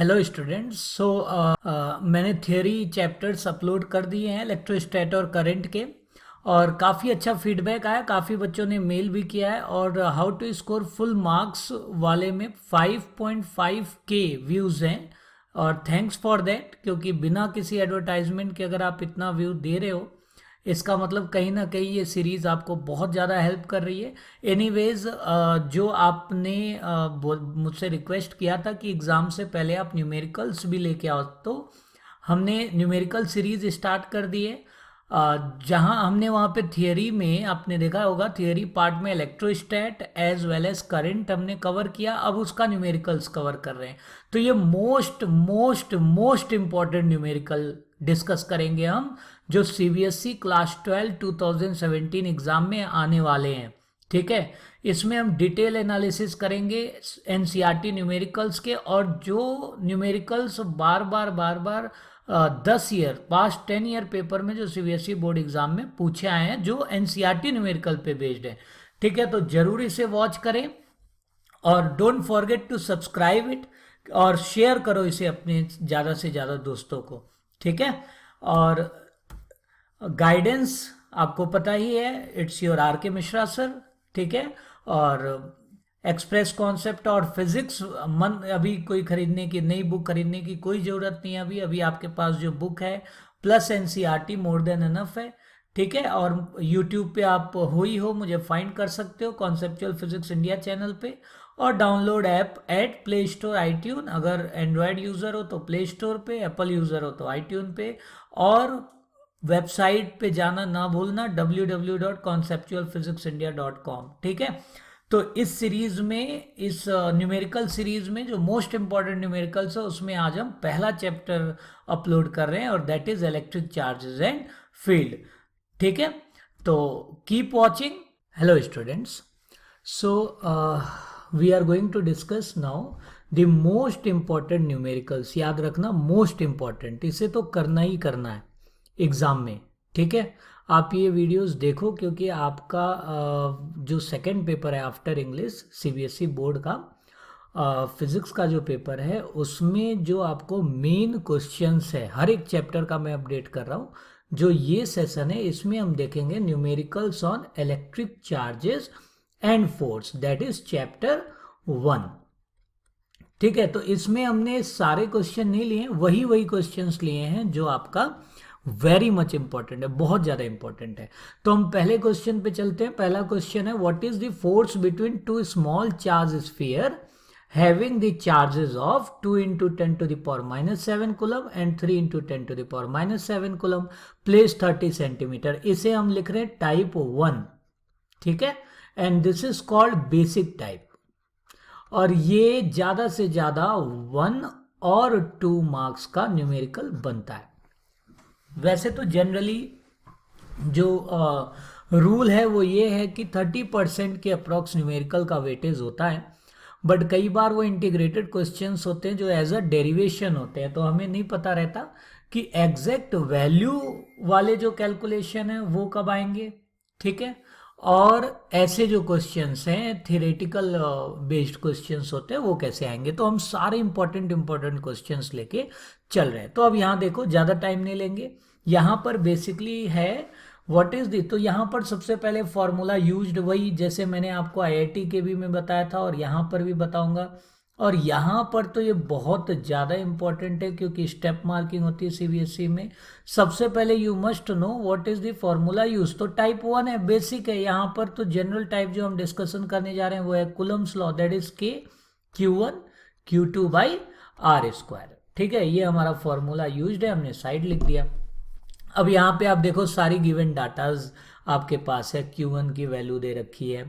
Hello students. मैंने theory chapters upload कर दिए हैं इलेक्ट्रोस्टैट और करंट के, और काफ़ी अच्छा फीडबैक आया। काफ़ी बच्चों ने मेल भी किया है, और how to score full marks वाले में 5.5 के व्यूज़ हैं। और थैंक्स फॉर दैट, क्योंकि बिना किसी एडवर्टाइजमेंट के अगर आप इतना व्यू दे रहे हो, इसका मतलब कहीं ना कहीं ये सीरीज़ आपको बहुत ज़्यादा हेल्प कर रही है। एनीवेज, जो आपने मुझसे रिक्वेस्ट किया था कि एग्ज़ाम से पहले आप न्यूमेरिकल्स भी लेके आओ, तो हमने न्यूमेरिकल सीरीज़ स्टार्ट कर दी है। जहां हमने वहां पे थियरी में आपने देखा होगा, थियरी पार्ट में इलेक्ट्रोस्टैट एज वेल एज करंट हमने कवर किया, अब उसका न्यूमेरिकल्स कवर कर रहे हैं। तो ये most most most important numerical discuss करेंगे हम, जो सीबीएसई क्लास 12 2017 एग्जाम में आने वाले हैं। ठीक है, इसमें हम डिटेल एनालिसिस करेंगे एनसीईआरटी न्यूमेरिकल्स के, और जो न्यूमेरिकल्स बार बार 10 ईयर पास्ट 10 ईयर पेपर में जो सीबीएसई बोर्ड एग्जाम में पूछे आए हैं, जो एनसीईआरटी न्यूमेरिकल पे बेस्ड है। ठीक है, तो जरूर इसे वॉच करें, और don't forget to subscribe it, और शेयर करो इसे अपने ज़्यादा से ज़्यादा दोस्तों को। ठीक है, और गाइडेंस आपको पता ही है, इट्स योर आर के मिश्रा सर। ठीक है, और एक्सप्रेस कॉन्सेप्ट और फिजिक्स मन अभी कोई खरीदने की, नई बुक खरीदने की कोई ज़रूरत नहीं है। अभी आपके पास जो बुक है plus NCERT more than enough है। ठीक है, और यूट्यूब पे आप हो ही हो, मुझे फाइंड कर सकते हो कॉन्सेप्चुअल फिजिक्स इंडिया चैनल पे, और download app at Play Store iTunes. अगर एंड्रॉयड यूज़र हो तो प्ले स्टोर पे, एप्पल यूज़र हो तो आईट्यून पे, और वेबसाइट पे जाना ना भूलना www.conceptualphysicsindia.com। ठीक है, तो इस सीरीज में, इस न्यूमेरिकल सीरीज में जो मोस्ट इंपॉर्टेंट न्यूमेरिकल्स है, उसमें आज हम पहला चैप्टर अपलोड कर रहे हैं, और that is electric charges and field. ठीक है, तो keep watching. Hello students, so we are going to discuss now the most important numericals. याद रखना, मोस्ट इंपॉर्टेंट, इसे तो करना ही करना है एग्ज़ाम में। ठीक है, आप ये वीडियोस देखो, क्योंकि आपका जो सेकंड पेपर है आफ्टर इंग्लिश सीबीएसई बोर्ड का, फिजिक्स का जो पेपर है, उसमें जो आपको मेन क्वेश्चंस है हर एक चैप्टर का मैं अपडेट कर रहा हूँ। जो ये सेशन है, इसमें हम देखेंगे numericals on electric charges and force, that is chapter 1। ठीक है, तो इसमें हमने सारे क्वेश्चन नहीं लिए, वही क्वेश्चंस लिए हैं जो आपका वेरी मच इंपॉर्टेंट है, बहुत ज्यादा इंपॉर्टेंट है। तो हम पहले क्वेश्चन पे चलते हैं। पहला क्वेश्चन है, what is the force between two small charge sphere having the charges of 2 × 10⁻⁷ coulomb and 3 × 10⁻⁷ coulomb, place 30 centimetre. इसे हम लिख रहे हैं टाइप 1। ठीक है, and this is called basic type, और ये ज्यादा से ज्यादा 1 और 2 मार्क्स का न्यूमेरिकल बनता है। वैसे तो जनरली जो रूल है वो ये है कि 30% के अप्रॉक्स न्यूमेरिकल का वेटेज होता है, बट कई बार वो इंटीग्रेटेड क्वेश्चंस होते हैं जो एज अ डेरिवेशन होते हैं, तो हमें नहीं पता रहता कि एग्जैक्ट वैल्यू वाले जो कैलकुलेशन है वो कब आएंगे। ठीक है, और ऐसे जो क्वेश्चंस हैं थियोरेटिकल बेस्ड क्वेश्चंस होते हैं वो कैसे आएंगे। तो हम सारे इंपॉर्टेंट क्वेश्चंस लेके चल रहे हैं। तो अब यहाँ देखो, ज़्यादा टाइम नहीं लेंगे। यहाँ पर बेसिकली है व्हाट इज दी, तो यहाँ पर सबसे पहले फॉर्मूला यूज्ड, वही जैसे मैंने आपको आईआईटी के भी में बताया था और यहाँ पर भी बताऊंगा। और यहाँ पर तो ये बहुत ज़्यादा इंपॉर्टेंट है, क्योंकि स्टेप मार्किंग होती है सीबीएसई में। सबसे पहले you must know what is the formula use. तो टाइप 1 है, बेसिक है। यहाँ पर तो जनरल टाइप जो हम डिस्कशन करने जा रहे हैं वो है Coulomb's law, that is Q1 Q2/r²। ठीक है, ये हमारा फॉर्मूला यूज्ड है, हमने साइड लिख दिया। अब यहाँ पे आप देखो, सारी गिवन डाटाज आपके पास है। Q1 की वैल्यू दे रखी है,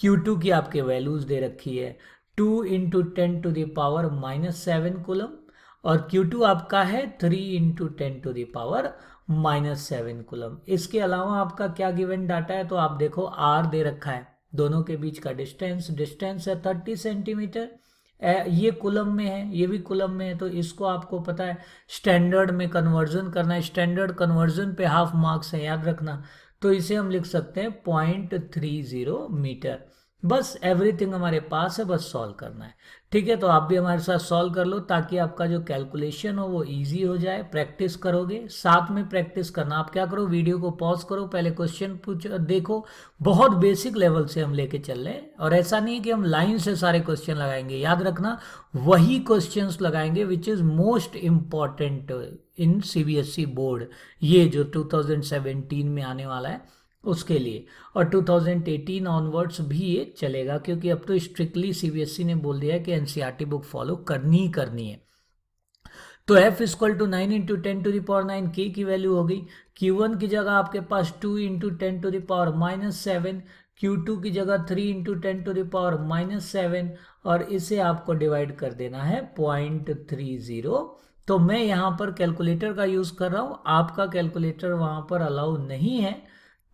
Q2 की आपके वैल्यूज दे रखी है, 2 × 10⁻⁷ कूलम, और Q2 आपका है 3 × 10⁻⁷ कूलम। इसके अलावा आपका क्या गिवन डाटा है, तो आप देखो R दे रखा है, दोनों के बीच का डिस्टेंस है 30 सेंटीमीटर। ये कूलम में है, ये भी कूलम में है, तो इसको आपको पता है स्टैंडर्ड में कन्वर्जन करना है। स्टैंडर्ड कन्वर्जन पे हाफ मार्क्स है, याद रखना। तो इसे हम लिख सकते हैं 0.30 मीटर। बस एवरीथिंग हमारे पास है, बस सॉल्व करना है। ठीक है, तो आप भी हमारे साथ सॉल्व कर लो ताकि आपका जो कैलकुलेशन हो वो इजी हो जाए। प्रैक्टिस करोगे, साथ में प्रैक्टिस करना। आप क्या करो, वीडियो को पॉज करो, पहले क्वेश्चन देखो। बहुत बेसिक लेवल से हम लेके चल रहे हैं, और ऐसा नहीं है कि हम लाइन से सारे क्वेश्चन लगाएंगे। याद रखना, वही क्वेश्चंस लगाएंगे which is most important in CBSE board, ये जो 2017 में आने वाला है उसके लिए। और 2018 ऑनवर्ड्स भी ये चलेगा, क्योंकि अब तो स्ट्रिक्टली सीबीएसई ने बोल दिया है कि एनसीईआरटी बुक फॉलो करनी ही करनी है। तो f equal to 9 into 10⁻9 k की वैल्यू होगी। q1 की जगह आपके पास 2 इंटू 10⁻7, q2 की जगह 3 इंटू 10⁻7, और इसे आपको डिवाइड कर देना है 0.30। तो मैं यहाँ पर कैलकुलेटर का यूज़ कर रहा हूँ, आपका कैलकुलेटर वहाँ पर अलाउ नहीं है।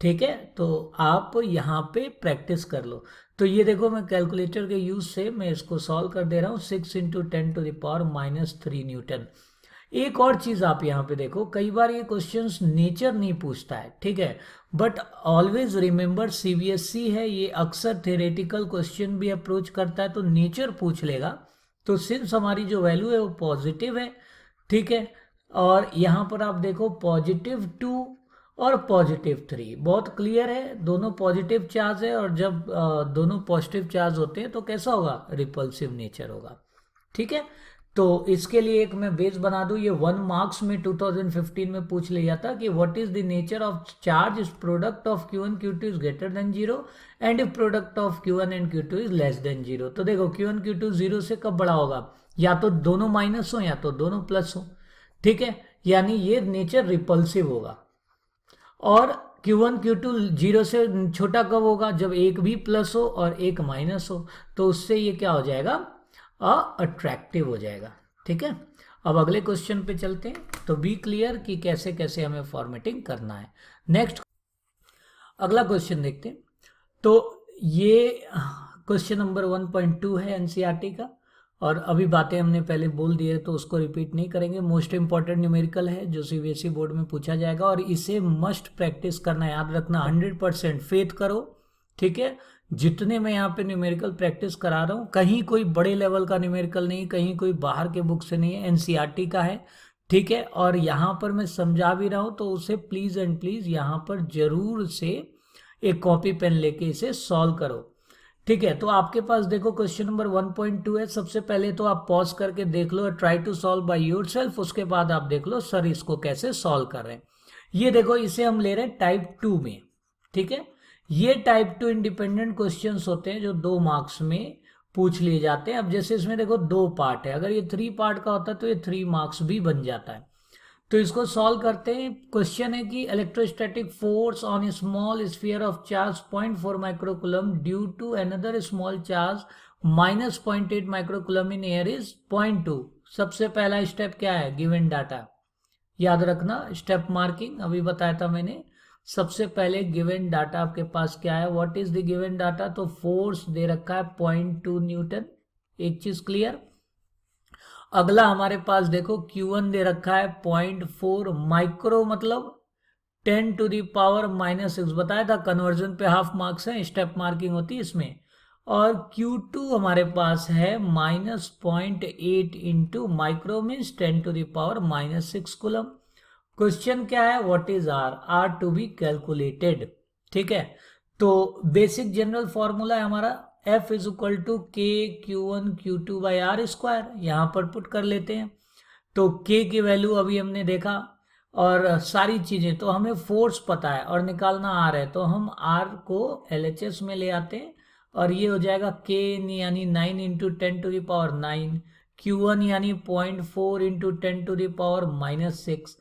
ठीक है, तो आप यहाँ पे प्रैक्टिस कर लो। तो ये देखो, मैं कैलकुलेटर के यूज से मैं इसको सॉल्व कर दे रहा हूँ। 6 इंटू 10⁻³ न्यूटन। एक और चीज आप यहाँ पे देखो, कई बार ये क्वेश्चंस नेचर नहीं पूछता है, ठीक है, बट ऑलवेज रिमेंबर सीबीएसई है, ये अक्सर थ्योरेटिकल क्वेश्चन भी अप्रोच करता है, तो नेचर पूछ लेगा। तो सिंस हमारी जो वैल्यू है वो पॉजिटिव है, ठीक है, और यहाँ पर आप देखो +2 और +3, बहुत क्लियर है, दोनों पॉजिटिव चार्ज है, और जब दोनों पॉजिटिव चार्ज होते हैं तो कैसा होगा, रिपल्सिव नेचर होगा। ठीक है, तो इसके लिए एक मैं बेस बना दूं, ये 1 मार्क्स में 2015 में पूछ लिया था कि what is the nature of charge is product of Q1 Q2 is greater than 0 and if product of Q1 and Q2 is less than 0। तो देखो Q1 Q2 0 से कब बड़ा होगा, या तो दोनों माइनस हो या तो दोनों प्लस हो। ठीक है, यानी ये नेचर रिपल्सिव होगा। और Q1 Q2 0 से छोटा कब होगा, जब एक भी प्लस हो और एक माइनस हो, तो उससे ये क्या हो जाएगा, अट्रैक्टिव हो जाएगा। ठीक है, अब अगले क्वेश्चन पे चलते हैं, तो बी क्लियर कि कैसे कैसे हमें फॉर्मेटिंग करना है। नेक्स्ट अगला क्वेश्चन देखते हैं। तो ये क्वेश्चन नंबर 1.2 है एनसीईआरटी का, और अभी बातें हमने पहले बोल दी है तो उसको रिपीट नहीं करेंगे। मोस्ट इंपॉर्टेंट न्यूमेरिकल है जो सीबीएसई बोर्ड में पूछा जाएगा, और इसे मस्ट प्रैक्टिस करना, याद रखना, 100% फेथ करो। ठीक है, जितने मैं यहाँ पे न्यूमेरिकल प्रैक्टिस करा रहा हूँ, कहीं कोई बड़े लेवल का न्यूमेरिकल नहीं, कहीं कोई बाहर के बुक से नहीं है, एनसीईआरटी का है। ठीक है, और यहाँ पर मैं समझा भी रहा हूँ, तो उसे प्लीज एंड प्लीज यहाँ पर जरूर से एक कॉपी पेन लेके इसे सॉल्व करो। ठीक है, तो आपके पास देखो क्वेश्चन नंबर 1.2 है। सबसे पहले तो आप पॉज करके देख लो, try to solve by yourself, उसके बाद आप देख लो सर इसको कैसे सॉल्व कर रहे हैं। ये देखो, इसे हम ले रहे हैं टाइप 2 में। ठीक है, ये टाइप 2 इंडिपेंडेंट क्वेश्चंस होते हैं जो 2 मार्क्स में पूछ लिए जाते हैं। अब जैसे इसमें देखो 2 पार्ट है, अगर ये 3 पार्ट का होता है तो ये 3 मार्क्स भी बन जाता है। तो इसको सॉल्व करते हैं। क्वेश्चन है कि electrostatic force on a small sphere of charge 0.4 microcoulomb due to another small charge -0.8 microcoulomb in air is 0.2। सबसे पहला स्टेप क्या है, गिवन डाटा। याद रखना, स्टेप मार्किंग अभी बताया था मैंने। सबसे पहले गिवन डाटा आपके पास क्या है, what is the given data, तो फोर्स दे रखा है 0.2 न्यूटन। एक चीज क्लियर। अगला हमारे पास देखो Q1 दे रखा है 0.4 माइक्रो, मतलब 10⁻⁻6। बताया था कन्वर्जन पे हाफ मार्क्स है, स्टेप मार्किंग होती है इसमें। और Q2 हमारे पास है -0.8 into micro means 10⁻⁻6 coulomb. Question क्या है, what is R to be calculated. ठीक है, तो बेसिक जनरल फॉर्मूला है हमारा F is equal to K⁴ यहाँ पर पुट कर लेते हैं। तो K की वैल्यू अभी हमने देखा, और सारी चीजें, तो हमें फोर्स पता है और निकालना R है, तो हम R को LHS में ले आते हैं, और ये हो जाएगा K यानी 9 इंटू 10⁹, Q1 यानी 0.4 इंटू 10⁻⁻6,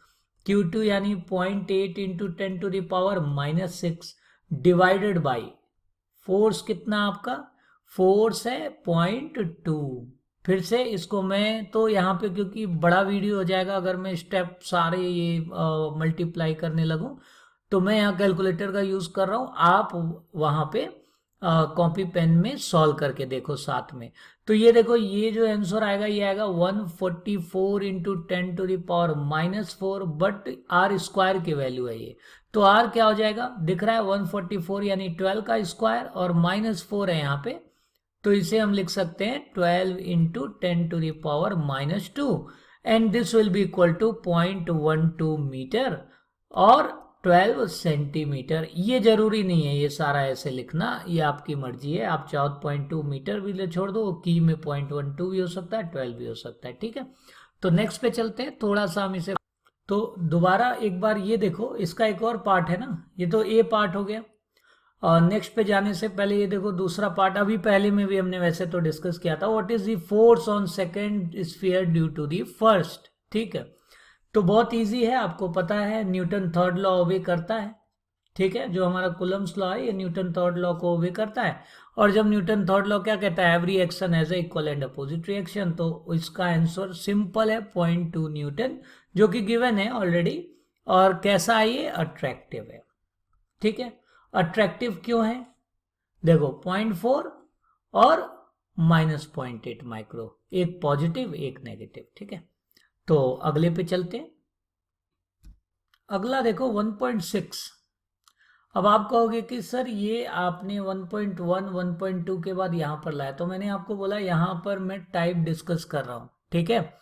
Q2 यानी 0.8 इंटू 10⁻⁻6 डिवाइडेड बाई फोर्स कितना आपका, फोर्स है 0.2। फिर से इसको मैं तो यहाँ पे, क्योंकि बड़ा वीडियो हो जाएगा अगर मैं स्टेप सारे ये मल्टीप्लाई करने लगूं, तो मैं यहाँ कैलकुलेटर का यूज कर रहा हूँ। आप वहाँ पे कॉपी पेन में सॉल्व करके देखो साथ में। तो ये देखो, ये जो आंसर आएगा ये आएगा 144 इंटू 10⁻⁻4, बट आर स्क्वायर की वैल्यू है ये। तो आर क्या हो जाएगा, दिख रहा है 144 यानी 12 का स्क्वायर, और -4 है यहाँ पे, तो इसे हम लिख सकते हैं 12 into 10⁻², and this will be equal to 0.12 metre और 12 सेंटीमीटर। ये जरूरी नहीं है ये सारा ऐसे लिखना, ये आपकी मर्जी है, आप चाहो 0.2 मीटर भी छोड़ दो, की में 0.12 भी हो सकता है, 12 भी हो सकता है, ठीक है। तो नेक्स्ट पे चलते हैं, थोड़ा सा हम इसे, तो दोबारा एक बार ये देखो, इसका एक और पार्ट है ना, ये तो ए पार्ट हो गया। और नेक्स्ट पे जाने से पहले ये देखो दूसरा पार्ट, अभी पहले में भी हमने वैसे तो डिस्कस किया था, what is the force on second sphere due to the first, ठीक है। तो बहुत इजी है, आपको पता है न्यूटन थर्ड लॉ ओबे करता है, ठीक है। जो हमारा कूलम्स लॉ है ये न्यूटन थर्ड लॉ को ओबे करता है, और जब न्यूटन थर्ड लॉ क्या कहता है, every action has a equal and opposite reaction, तो इसका आंसर सिंपल है 0.2 न्यूटन, जो कि गिवन है ऑलरेडी। और कैसा है ये, अट्रैक्टिव है, ठीक है। अट्रैक्टिव क्यों है, देखो 0.4 और -0.8 माइक्रो, एक पॉजिटिव एक नेगेटिव, ठीक है। तो अगले पे चलते हैं, अगला देखो 1.6। अब आप कहोगे कि सर ये आपने 1.1 1.2 के बाद यहां पर लाया, तो मैंने आपको बोला यहां पर मैं टाइप डिस्कस कर रहा हूं, ठीक है।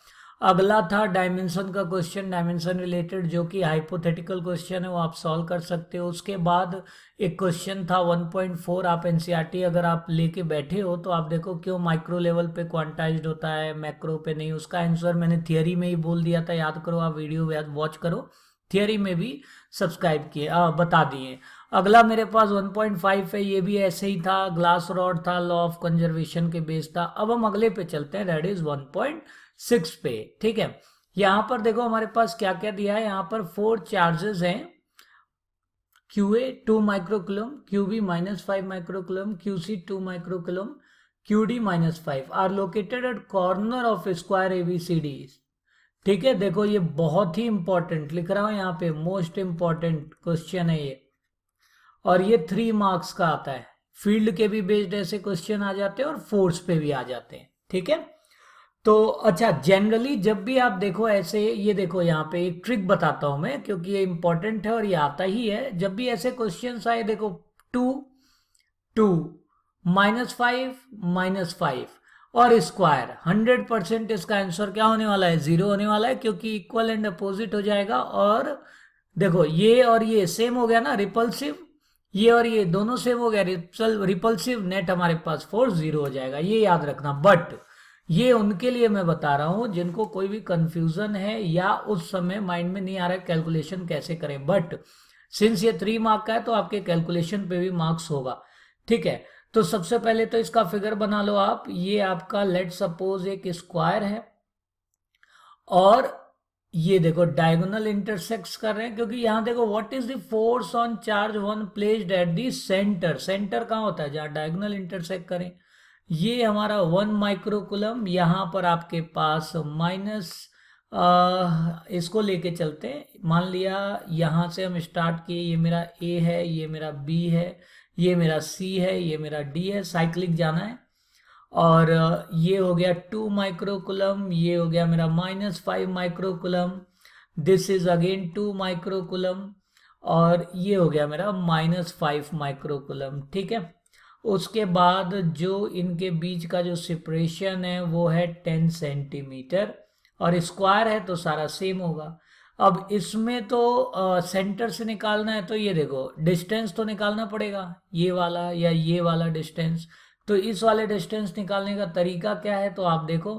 अगला था डायमेंशन का क्वेश्चन, डायमेंशन रिलेटेड, जो कि हाइपोथेटिकल क्वेश्चन है, वो आप सॉल्व कर सकते हो। उसके बाद एक क्वेश्चन था 1.4, आप एनसीईआरटी अगर आप लेके बैठे हो तो आप देखो क्यों माइक्रो लेवल पे क्वांटाइज्ड होता है, मैक्रो पे नहीं। उसका आंसर मैंने थियरी में ही बोल दिया था, याद करो, आप वीडियो वॉच करो, थियरी में भी सब्सक्राइब किए, बता दिए। अगला मेरे पास 1.5 है, ये भी ऐसे ही था, ग्लास रॉड था, लॉ ऑफ कंजर्वेशन के बेस था। अब हम अगले पे चलते हैं, दैट इज 1.6 पे, ठीक है। यहां पर देखो हमारे पास क्या क्या दिया है, यहां पर 4 चार्जेस हैं, QA 2 microcoulomb, QB -5 microcoulomb, QC 2 microcoulomb, QD -5 are located at corner of square ABCD, ठीक है। देखो ये बहुत ही इंपॉर्टेंट लिख रहा हूं यहाँ पे, मोस्ट इंपॉर्टेंट क्वेश्चन है ये, और ये 3 मार्क्स का आता है। फील्ड के भी बेस्ड ऐसे क्वेश्चन आ जाते हैं और फोर्स पे भी आ जाते हैं, ठीक है। तो अच्छा, जनरली जब भी आप देखो ऐसे, ये देखो यहाँ पे एक ट्रिक बताता हूं मैं, क्योंकि ये इंपॉर्टेंट है और ये आता ही है। जब भी ऐसे क्वेश्चन आए, देखो 2 2 -5 -5 और स्क्वायर, 100% इसका आंसर क्या होने वाला है, 0 होने वाला है, क्योंकि इक्वल एंड अपोजिट हो जाएगा। और देखो ये और ये सेम हो गया ना, रिपल्सिव, ये और ये दोनों सेम हो गया, रिपल्सिव, नेट हमारे पास फोर्स 0 हो जाएगा, ये याद रखना। बट ये उनके लिए मैं बता रहा हूं जिनको कोई भी कंफ्यूजन है या उस समय माइंड में नहीं आ रहा है कैलकुलेशन कैसे करें, बट सिंस ये 3 मार्क का है तो आपके कैलकुलेशन पे भी मार्क्स होगा, ठीक है। तो सबसे पहले तो इसका फिगर बना लो आप, ये आपका लेट सपोज एक स्क्वायर है, और ये देखो डायगोनल इंटरसेक्ट्स कर रहे हैं, क्योंकि यहां देखो what is the force on charge 1 placed at the centre, centre कहां होता है, जहां डायगोनल इंटरसेक्ट करें। ये हमारा 1 माइक्रोकुलम, यहां पर आपके पास माइनस, इसको लेके चलते हैं, मान लिया यहां से हम स्टार्ट किए, ये मेरा ए है, ये मेरा बी है, ये मेरा सी है, ये मेरा डी है, साइक्लिक जाना है। और ये हो गया 2 माइक्रोकुलम, ये हो गया मेरा -5 microcoulomb, this is again 2 microcoulomb, और ये हो गया मेरा -5 माइक्रोकुलम, ठीक है। उसके बाद जो इनके बीच का जो सेपरेशन है वो है 10 सेंटीमीटर, और स्क्वायर है तो सारा सेम होगा। अब इसमें तो सेंटर से निकालना है, तो ये देखो डिस्टेंस तो निकालना पड़ेगा, ये वाला या ये वाला डिस्टेंस। तो इस वाले डिस्टेंस निकालने का तरीका क्या है, तो आप देखो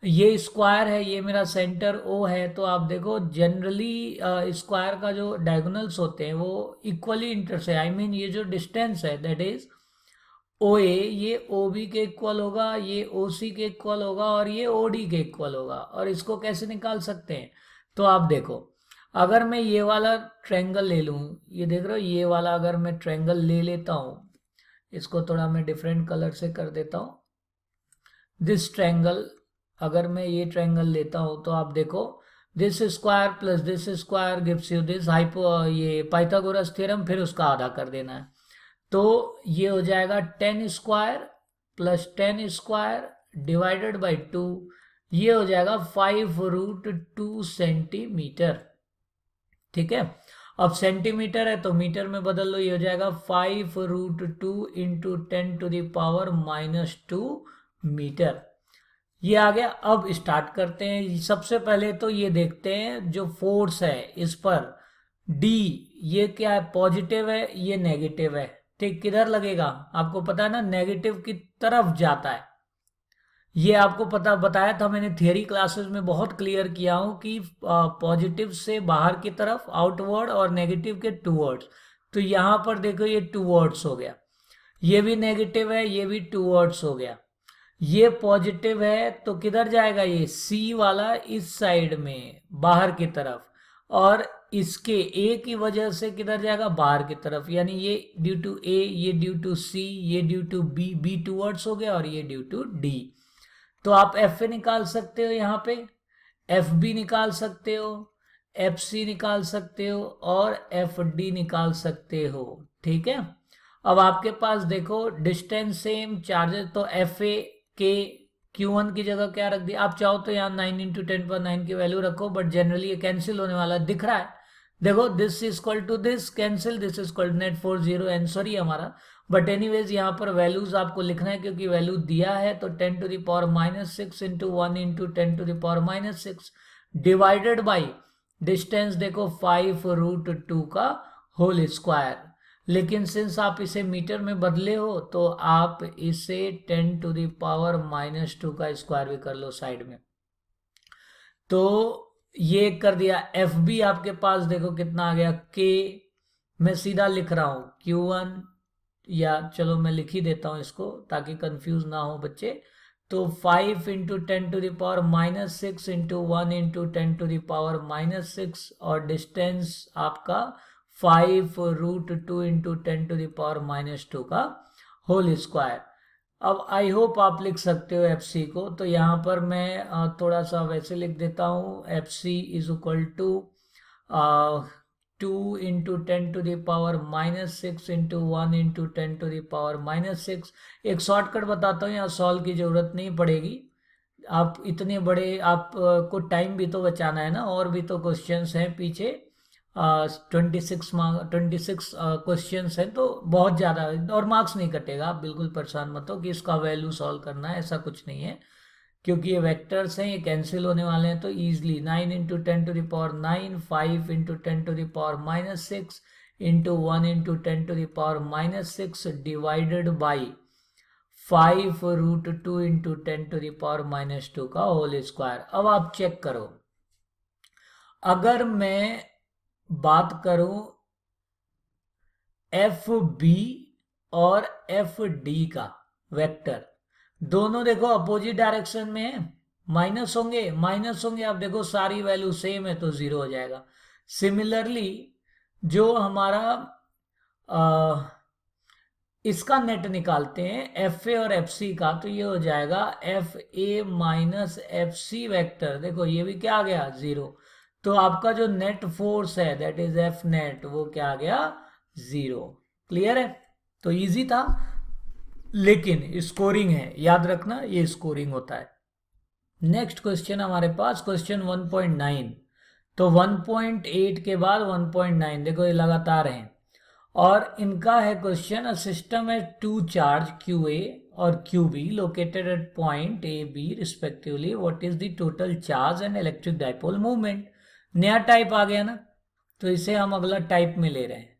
ये स्क्वायर है, ये मेरा सेंटर ओ है, तो आप देखो जनरली स्क्वायर का जो डायगोनल्स होते हैं वो इक्वली इंटरसेक्ट, आई मीन ये जो डिस्टेंस है दैट इज ओ ए, ये ओ बी के इक्वल होगा, ये ओ सी के इक्वल होगा, और ये ओ डी के इक्वल होगा। और इसको कैसे निकाल सकते हैं, तो आप देखो अगर मैं ये वाला ट्रायंगल ले लूँ, ये देख रहे हो ये वाला अगर मैं ट्रायंगल ले लेता हूँ, इसको थोड़ा मैं डिफरेंट कलर से कर देता हूँ, दिस ट्रायंगल, अगर मैं ये ट्रायंगल लेता हूँ तो आप देखो this square plus this square gives you this, hypo ये पाइथागोरस थ्योरम, फिर उसका आधा कर देना है। तो ये हो जाएगा 10 square plus 10 square divided by 2, ये हो जाएगा 5√2 सेंटीमीटर। ठीक है, अब सेंटीमीटर है तो मीटर में बदल लो, ये हो जाएगा 5√2 इंटू 10⁻⁻2 मीटर। ये आ गया। अब स्टार्ट करते हैं। सबसे पहले तो ये देखते हैं जो फोर्स है इस पर डी, ये क्या है, पॉजिटिव है, ये नेगेटिव है। ठीक, किधर लगेगा आपको पता है ना, नेगेटिव की तरफ जाता है। ये आपको पता बताया था मैंने थियरी क्लासेस में, बहुत क्लियर किया हूं कि पॉजिटिव से बाहर की तरफ आउटवर्ड और नेगेटिव के टूवर्ड्स। तो यहां पर देखो ये टूवर्ड्स हो गया, ये भी नेगेटिव है, ये भी टूवर्ड्स हो गया। ये पॉजिटिव है तो किधर जाएगा, ये सी वाला इस साइड में बाहर की तरफ, और इसके ए की वजह से किधर जाएगा, बाहर की तरफ। यानी ये ड्यू टू ए, ये ड्यू टू सी, ये due to B, B towards हो गया, और ये ड्यू टू डी। तो आप एफ ए निकाल सकते हो, यहाँ पे एफ बी निकाल सकते हो, एफ सी निकाल सकते हो, और एफ डी निकाल सकते हो। ठीक है, अब आपके पास देखो डिस्टेंस सेम, चार्जेस, तो एफ ए के Q1 की जगह क्या रख दिया, आप चाहो तो यहाँ 9 इंटू 10⁻9 की वैल्यू रखो, बट जनरली ये कैंसिल होने वाला दिख रहा है। देखो this is equal to this cancel, this is equal to net 40 answer ही हमारा। बट एनीवेज यहाँ पर वैल्यूज आपको लिखना है क्योंकि वैल्यू दिया है, तो 10⁻⁻6 into 1 into 10⁻⁻6 divided by distance देखो 5√2 का होल स्क्वायर। लेकिन सिंस आप इसे मीटर में बदले हो तो आप इसे 10⁻⁻2 का स्क्वायर भी कर लो साइड में। तो ये कर दिया। एफ बी आपके पास देखो कितना आ गया, के मैं सीधा लिख रहा हूं Q1, या चलो मैं लिख ही देता हूं इसको ताकि कंफ्यूज ना हो बच्चे। तो 5 इंटू 10⁻⁻6 इंटू 1 इंटू 10⁻⁻6 और डिस्टेंस आपका 5√2 इंटू 10⁻⁻2 का होल स्क्वायर। अब आई होप आप लिख सकते हो एफ सी को, तो यहाँ पर मैं थोड़ा सा वैसे लिख देता हूँ, F C is equal to 2 into 10⁻⁻6 into 1 into 10⁻⁻6। एक शॉर्टकट बताता हूँ, यहाँ सॉल्व की जरूरत नहीं पड़ेगी। आप इतने बड़े, आप को टाइम भी तो बचाना है ना, और भी तो क्वेश्चंस हैं पीछे, 26 क्वेश्चन है, तो बहुत ज़्यादा, और मार्क्स नहीं कटेगा, आप बिल्कुल परेशान मत हो कि इसका वैल्यू सॉल्व करना है, ऐसा कुछ नहीं है। क्योंकि ये वेक्टर्स हैं, ये कैंसिल होने वाले हैं, तो easily 9 into 10⁻9, 5 into 10⁻6 into 1 into 10⁻6 divided by 5√2 into 10⁻2 का होल स्क्वायर। अब आप चेक करो, अगर मैं बात करूं एफ बी और एफ डी का वेक्टर, दोनों देखो अपोजिट डायरेक्शन में है, माइनस होंगे, आप देखो सारी वैल्यू सेम है तो 0 हो जाएगा। सिमिलरली जो हमारा इसका नेट निकालते हैं एफ ए और एफ सी का, तो ये हो जाएगा F A minus F C vector, देखो ये भी क्या आ गया, 0। तो आपका जो नेट फोर्स है दैट इज एफ नेट, वो क्या आ गया, 0। क्लियर है, तो इजी था, लेकिन स्कोरिंग है, याद रखना ये स्कोरिंग होता है। नेक्स्ट क्वेश्चन हमारे पास क्वेश्चन 1.9, तो 1.8 के बाद 1.9, देखो ये लगातार हैं, और इनका है क्वेश्चन, अ सिस्टम है 2 चार्ज QA और QB located at point A B respectively, what is the total charge and electric dipole movement. नया टाइप आ गया ना, तो इसे हम अगला टाइप में ले रहे हैं,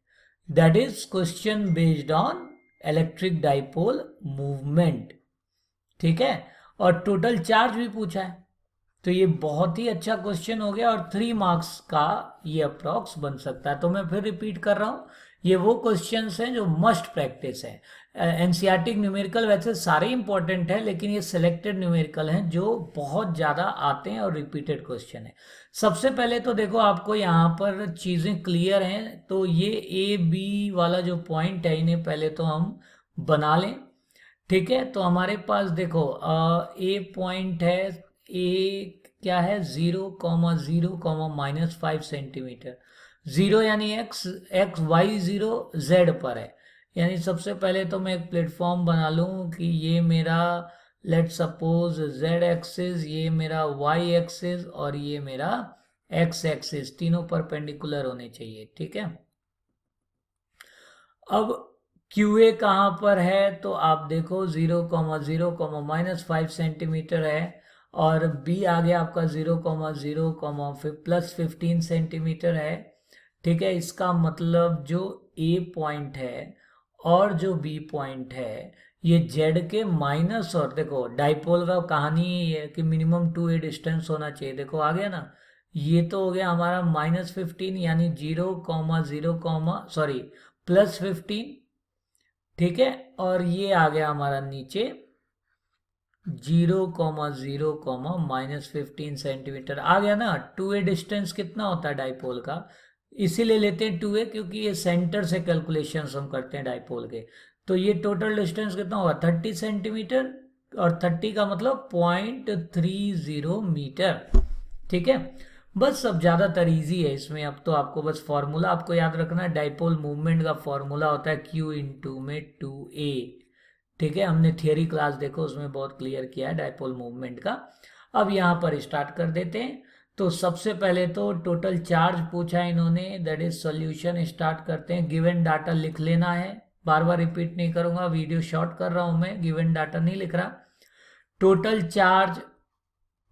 that is question based on electric dipole movement. ठीक है, और टोटल चार्ज भी पूछा है, तो ये बहुत ही अच्छा क्वेश्चन हो गया, और 3 मार्क्स का ये अप्रॉक्स बन सकता है। तो मैं फिर रिपीट कर रहा हूँ, ये वो क्वेश्चंस हैं जो मस्ट प्रैक्टिस है। एनसीईआरटी न्यूमेरिकल वैसे सारे इंपॉर्टेंट है, लेकिन ये सिलेक्टेड न्यूमेरिकल हैं जो बहुत ज़्यादा आते हैं और रिपीटेड क्वेश्चन है। सबसे पहले तो देखो आपको यहाँ पर चीज़ें क्लियर हैं, तो ये ए बी वाला जो पॉइंट है इन्हें पहले तो हम बना लें। ठीक है, तो हमारे पास देखो ए पॉइंट है, ए क्या है, 0,0, -5 सेंटीमीटर, 0 यानी x y 0 z पर है, यानी सबसे पहले तो मैं एक प्लेटफॉर्म बना लूँ कि ये मेरा लेट सपोज z एक्सिस, ये मेरा y एक्सिस और ये मेरा x एक्सिस, तीनों परपेंडिकुलर होने चाहिए, ठीक है। अब QA कहाँ पर है, तो आप देखो 0,0, -5 सेंटीमीटर है, और B आ गया आपका 0,0, प्लस 15 सेंटीमीटर है, ठीक है। इसका मतलब जो A पॉइंट है और जो B पॉइंट है ये Z के माइनस, और देखो डाइपोल का कहानी ये है कि मिनिमम 2A डिस्टेंस होना चाहिए, देखो आ गया ना, ये तो हो गया हमारा -15 यानी 0,0, सॉरी +15, ठीक है। और ये आ गया हमारा नीचे 0,0, -15 सेंटीमीटर आ गया ना। 2A डिस्टेंस कितना होता है डाइपोल का, इसीलिए लेते हैं 2A क्योंकि ये सेंटर से कैलकुलेशंस हम करते हैं डाइपोल के। तो ये टोटल डिस्टेंस कितना होगा 30 सेंटीमीटर, और 30 का मतलब 0.30 मीटर, ठीक है। बस अब ज़्यादातर इजी है इसमें, अब तो आपको बस फॉर्मूला आपको याद रखना है। डाइपोल मूवमेंट का फॉर्मूला होता है Q इंटू में 2A, ठीक है। हमने थियरी क्लास देखो उसमें बहुत क्लियर किया है डाइपोल मूवमेंट का। अब यहाँ पर स्टार्ट कर देते हैं। तो सबसे पहले तो टोटल चार्ज पूछा इन्होंने, दैट इज सॉल्यूशन। स्टार्ट करते हैं, गिवन डाटा लिख लेना है, बार बार रिपीट नहीं करूंगा, वीडियो शॉर्ट कर रहा हूं मैं, गिवन डाटा नहीं लिख रहा। टोटल चार्ज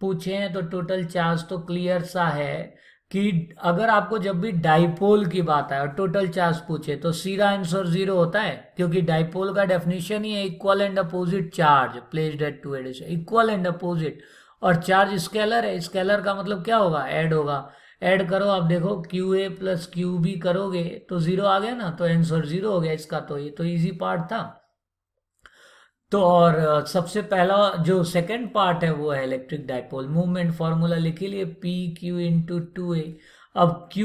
पूछे हैं तो टोटल चार्ज तो क्लियर सा है कि अगर आपको जब भी डाइपोल की बात आए और टोटल चार्ज पूछे तो सीधा आंसर 0 होता है, क्योंकि डाइपोल का डेफिनेशन ही है equal and opposite charge placed at two ends, equal and opposite. और चार्ज स्केलर है, स्केलर का मतलब क्या होगा, ऐड होगा। ऐड करो, आप देखो QA प्लस QB करोगे तो 0 आ गया ना, तो आंसर 0 हो गया इसका। तो ये तो इजी पार्ट था। तो और सबसे पहला जो सेकंड पार्ट है वो है इलेक्ट्रिक डाइपोल मूवमेंट। फॉर्मूला लिखी लिए PQ इंटू 2A। अब Q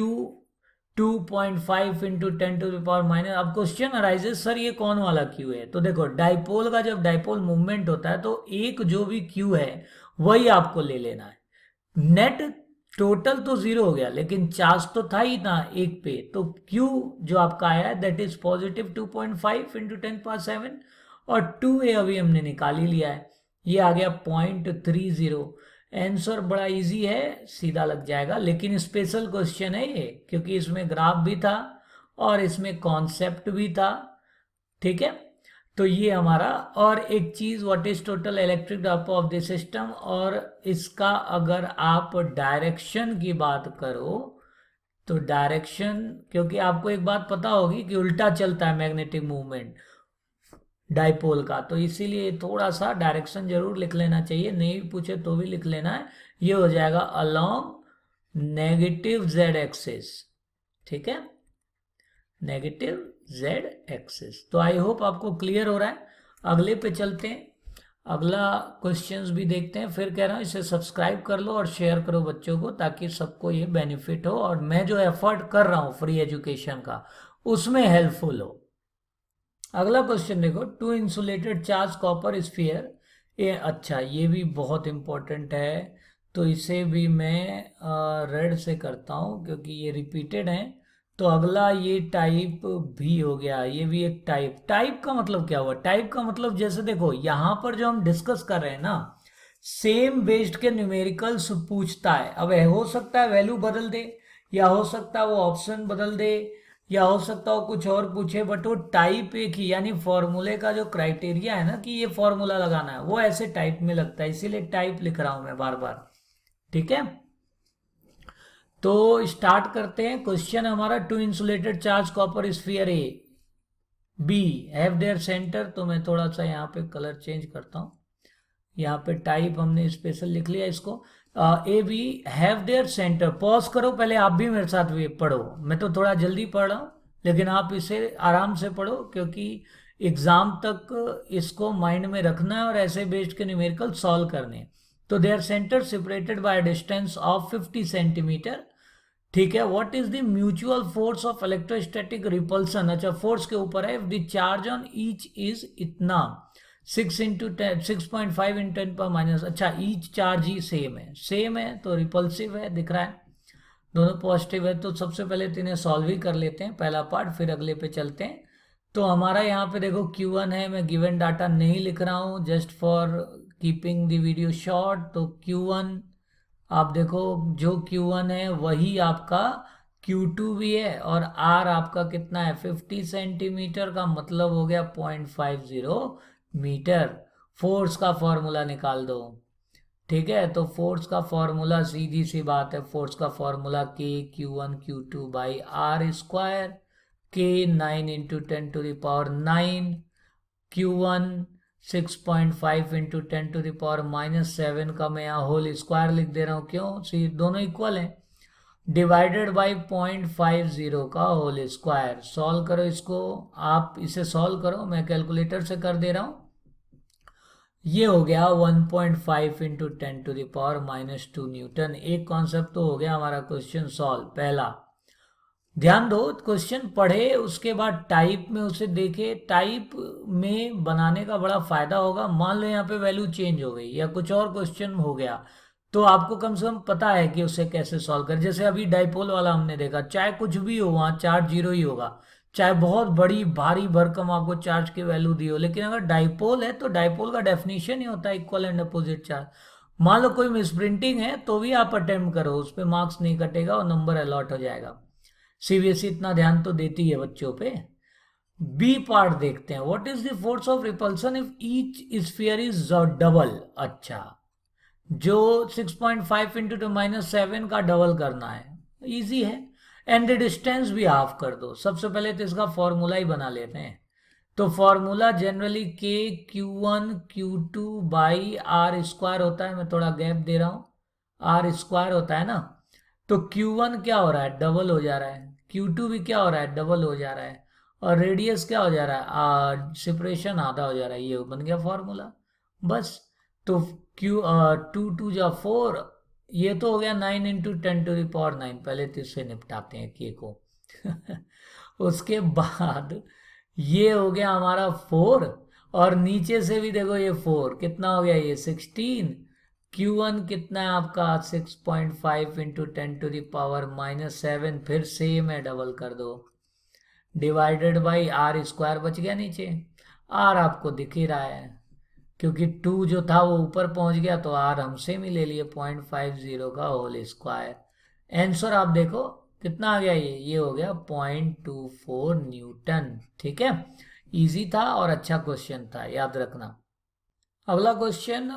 2.5 इंटू 10⁻⁻। अब क्वेश्चन अराइजेस, सर ये कौन वाला Q है, तो देखो डाइपोल का जब डाइपोल मूवमेंट होता है तो एक जो भी Q है वही आपको ले लेना है। नेट टोटल तो 0 हो गया लेकिन चार्ज तो था ही ना एक पे, तो Q जो आपका आया है दैट इज पॉजिटिव 2.5 इंटू 10⁻⁷, और 2A अभी हमने निकाल ही लिया है, ये आ गया 0.30। आंसर बड़ा इजी है, सीधा लग जाएगा, लेकिन स्पेशल क्वेश्चन है ये क्योंकि इसमें ग्राफ भी था और इसमें कॉन्सेप्ट भी था, ठीक है। तो ये हमारा, और एक चीज what is total electric drop of the system, और इसका अगर आप डायरेक्शन की बात करो तो डायरेक्शन, क्योंकि आपको एक बात पता होगी कि उल्टा चलता है मैग्नेटिक मूवमेंट डाइपोल का, तो इसीलिए थोड़ा सा डायरेक्शन जरूर लिख लेना चाहिए, नहीं पूछे तो भी लिख लेना है। ये हो जाएगा अलोंग नेगेटिव Z एक्सिस, ठीक है, नेगेटिव Z एक्सिस। तो आई होप आपको क्लियर हो रहा है। अगले पे चलते हैं, अगला क्वेश्चंस भी देखते हैं। फिर कह रहा हूँ इसे सब्सक्राइब कर लो और शेयर करो बच्चों को, ताकि सबको ये बेनिफिट हो और मैं जो एफर्ट कर रहा हूँ फ्री एजुकेशन का उसमें हेल्पफुल हो। अगला क्वेश्चन देखो, two insulated charge copper sphere, ये अच्छा ये भी बहुत इंपॉर्टेंट है, तो इसे भी मैं रेड से करता हूँ क्योंकि ये रिपीटेड है। तो अगला ये टाइप भी हो गया, ये भी एक टाइप का मतलब क्या हुआ, टाइप का मतलब जैसे देखो यहाँ पर जो हम डिस्कस कर रहे हैं ना, सेम बेस्ड के न्यूमेरिकल्स पूछता है। अब हो सकता है वैल्यू बदल दे, या हो सकता है वो ऑप्शन बदल दे, या हो सकता हो कुछ और पूछे, बट वो टाइप एक ही, यानी फॉर्मूले का जो क्राइटेरिया है ना कि ये फॉर्मूला लगाना है वो ऐसे टाइप में लगता है, इसीलिए टाइप लिख रहा हूं मैं बार बार, ठीक है। तो स्टार्ट करते हैं। क्वेश्चन हमारा, two insulated charge copper sphere A B have their centre, तो मैं थोड़ा सा यहाँ पे कलर चेंज करता हूँ, यहाँ पे टाइप हमने स्पेशल लिख लिया इसको, A B have their centre. Pause करो पहले, आप भी मेरे साथ भी पढ़ो, मैं तो थोड़ा जल्दी पढ़ रहा हूँ लेकिन आप इसे आराम से पढ़ो क्योंकि एग्जाम तक इसको माइंड में रखना है और ऐसे बेस्ड के न्यूमेरिकल सॉल्व करने। तो their centre separated by distance of 50 centimetre, ठीक है। What is the mutual force of electrostatic repulsion, अच्छा फोर्स के ऊपर है, if the charge on each is इतना 6 इंटू 6.5 इंटू 10⁻⁻, अच्छा ईच चार्ज ही सेम है तो रिपल्सिव है, दिख रहा है दोनों पॉजिटिव है। तो सबसे पहले तो इन्हें सॉल्व ही कर लेते हैं पहला पार्ट, फिर अगले पे चलते हैं। तो हमारा यहाँ पे देखो Q1 है, मैं गिवन डाटा नहीं लिख रहा हूँ just for keeping the video short. तो Q1 आप देखो, जो Q1 है वही आपका Q2 भी है, और R आपका कितना है 50 सेंटीमीटर, का मतलब हो गया 0.50 मीटर। फोर्स का फॉर्मूला निकाल दो। ठीक है, तो फोर्स का फॉर्मूला सीधी सी बात है, फोर्स का formula K Q1 Q2 by R², K 9 into 10⁻⁹, Q1 6.5 into 10⁻⁻7 का मैं यहाँ होल स्क्वायर लिख दे रहा हूँ, क्यों, सी दोनों इक्वल हैं, डिवाइडेड बाई 0.50 का होल स्क्वायर। सॉल्व करो इसको, आप इसे सॉल्व करो, मैं कैलकुलेटर से कर दे रहा हूँ। ये हो गया 1.5 इंटू 10⁻⁻2 न्यूटन। एक कॉन्सेप्ट तो हो गया हमारा क्वेश्चन सॉल्व पहला। ध्यान दो, क्वेश्चन पढ़े उसके बाद टाइप में उसे देखे, टाइप में बनाने का बड़ा फायदा होगा। मान लो यहाँ पे वैल्यू चेंज हो गई या कुछ और क्वेश्चन हो गया, तो आपको कम से कम पता है कि उसे कैसे सॉल्व करें। जैसे अभी डाइपोल वाला हमने देखा, चाहे कुछ भी हो वहाँ चार्ज जीरो ही होगा, चाहे बहुत बड़ी भारी भरकम आपको चार्ज की वैल्यू दी हो, लेकिन अगर डाइपोल है तो डाइपोल का डेफिनेशन ही होता है इक्वल एंड अपोजिट चार्ज। मान लो कोई मिसप्रिंटिंग है तो भी आप अटेम्प्ट करो, उस पर मार्क्स नहीं कटेगा और नंबर अलॉट हो जाएगा। सीबीएसई इतना ध्यान तो देती है बच्चों पे। बी पार्ट देखते हैं, what is the force of repulsion if each sphere is double. अच्छा, जो 6.5 इंटू 10⁻⁷ का डबल करना है, इजी है। एंड द डिस्टेंस भी हाफ कर दो। सबसे पहले तो इसका फॉर्मूला ही बना लेते हैं। तो formula generally K Q1 Q2 by R² होता है, मैं थोड़ा गैप दे रहा हूँ, R² होता है ना। तो Q1 क्या हो रहा है, डबल हो जा रहा है, Q2 भी क्या हो रहा है, डबल हो जा रहा है, और रेडियस क्या हो जा रहा है, सेपरेशन आधा हो जा रहा है। ये बन गया फॉर्मूला, बस। तो टू टू जा 4, ये तो हो गया 9 इंटू 10⁹ पहले तो इससे निपटाते हैं के को उसके बाद ये हो गया हमारा 4, और नीचे से भी देखो ये 4 कितना हो गया, ये 16। Q1 कितना है आपका 6.5 इंटू 10⁻⁻7, फिर सेम है, डबल कर दो, डिवाइडेड बाई R² बच गया नीचे। R आपको दिख ही रहा है, क्योंकि 2 जो था वो ऊपर पहुंच गया, तो R हम सेम ही ले लिए 0.50 का होल स्क्वायर। आंसर आप देखो कितना आ गया, ये हो गया 0.24 न्यूटन। ठीक है, इजी था और अच्छा क्वेश्चन था, याद रखना। अगला क्वेश्चन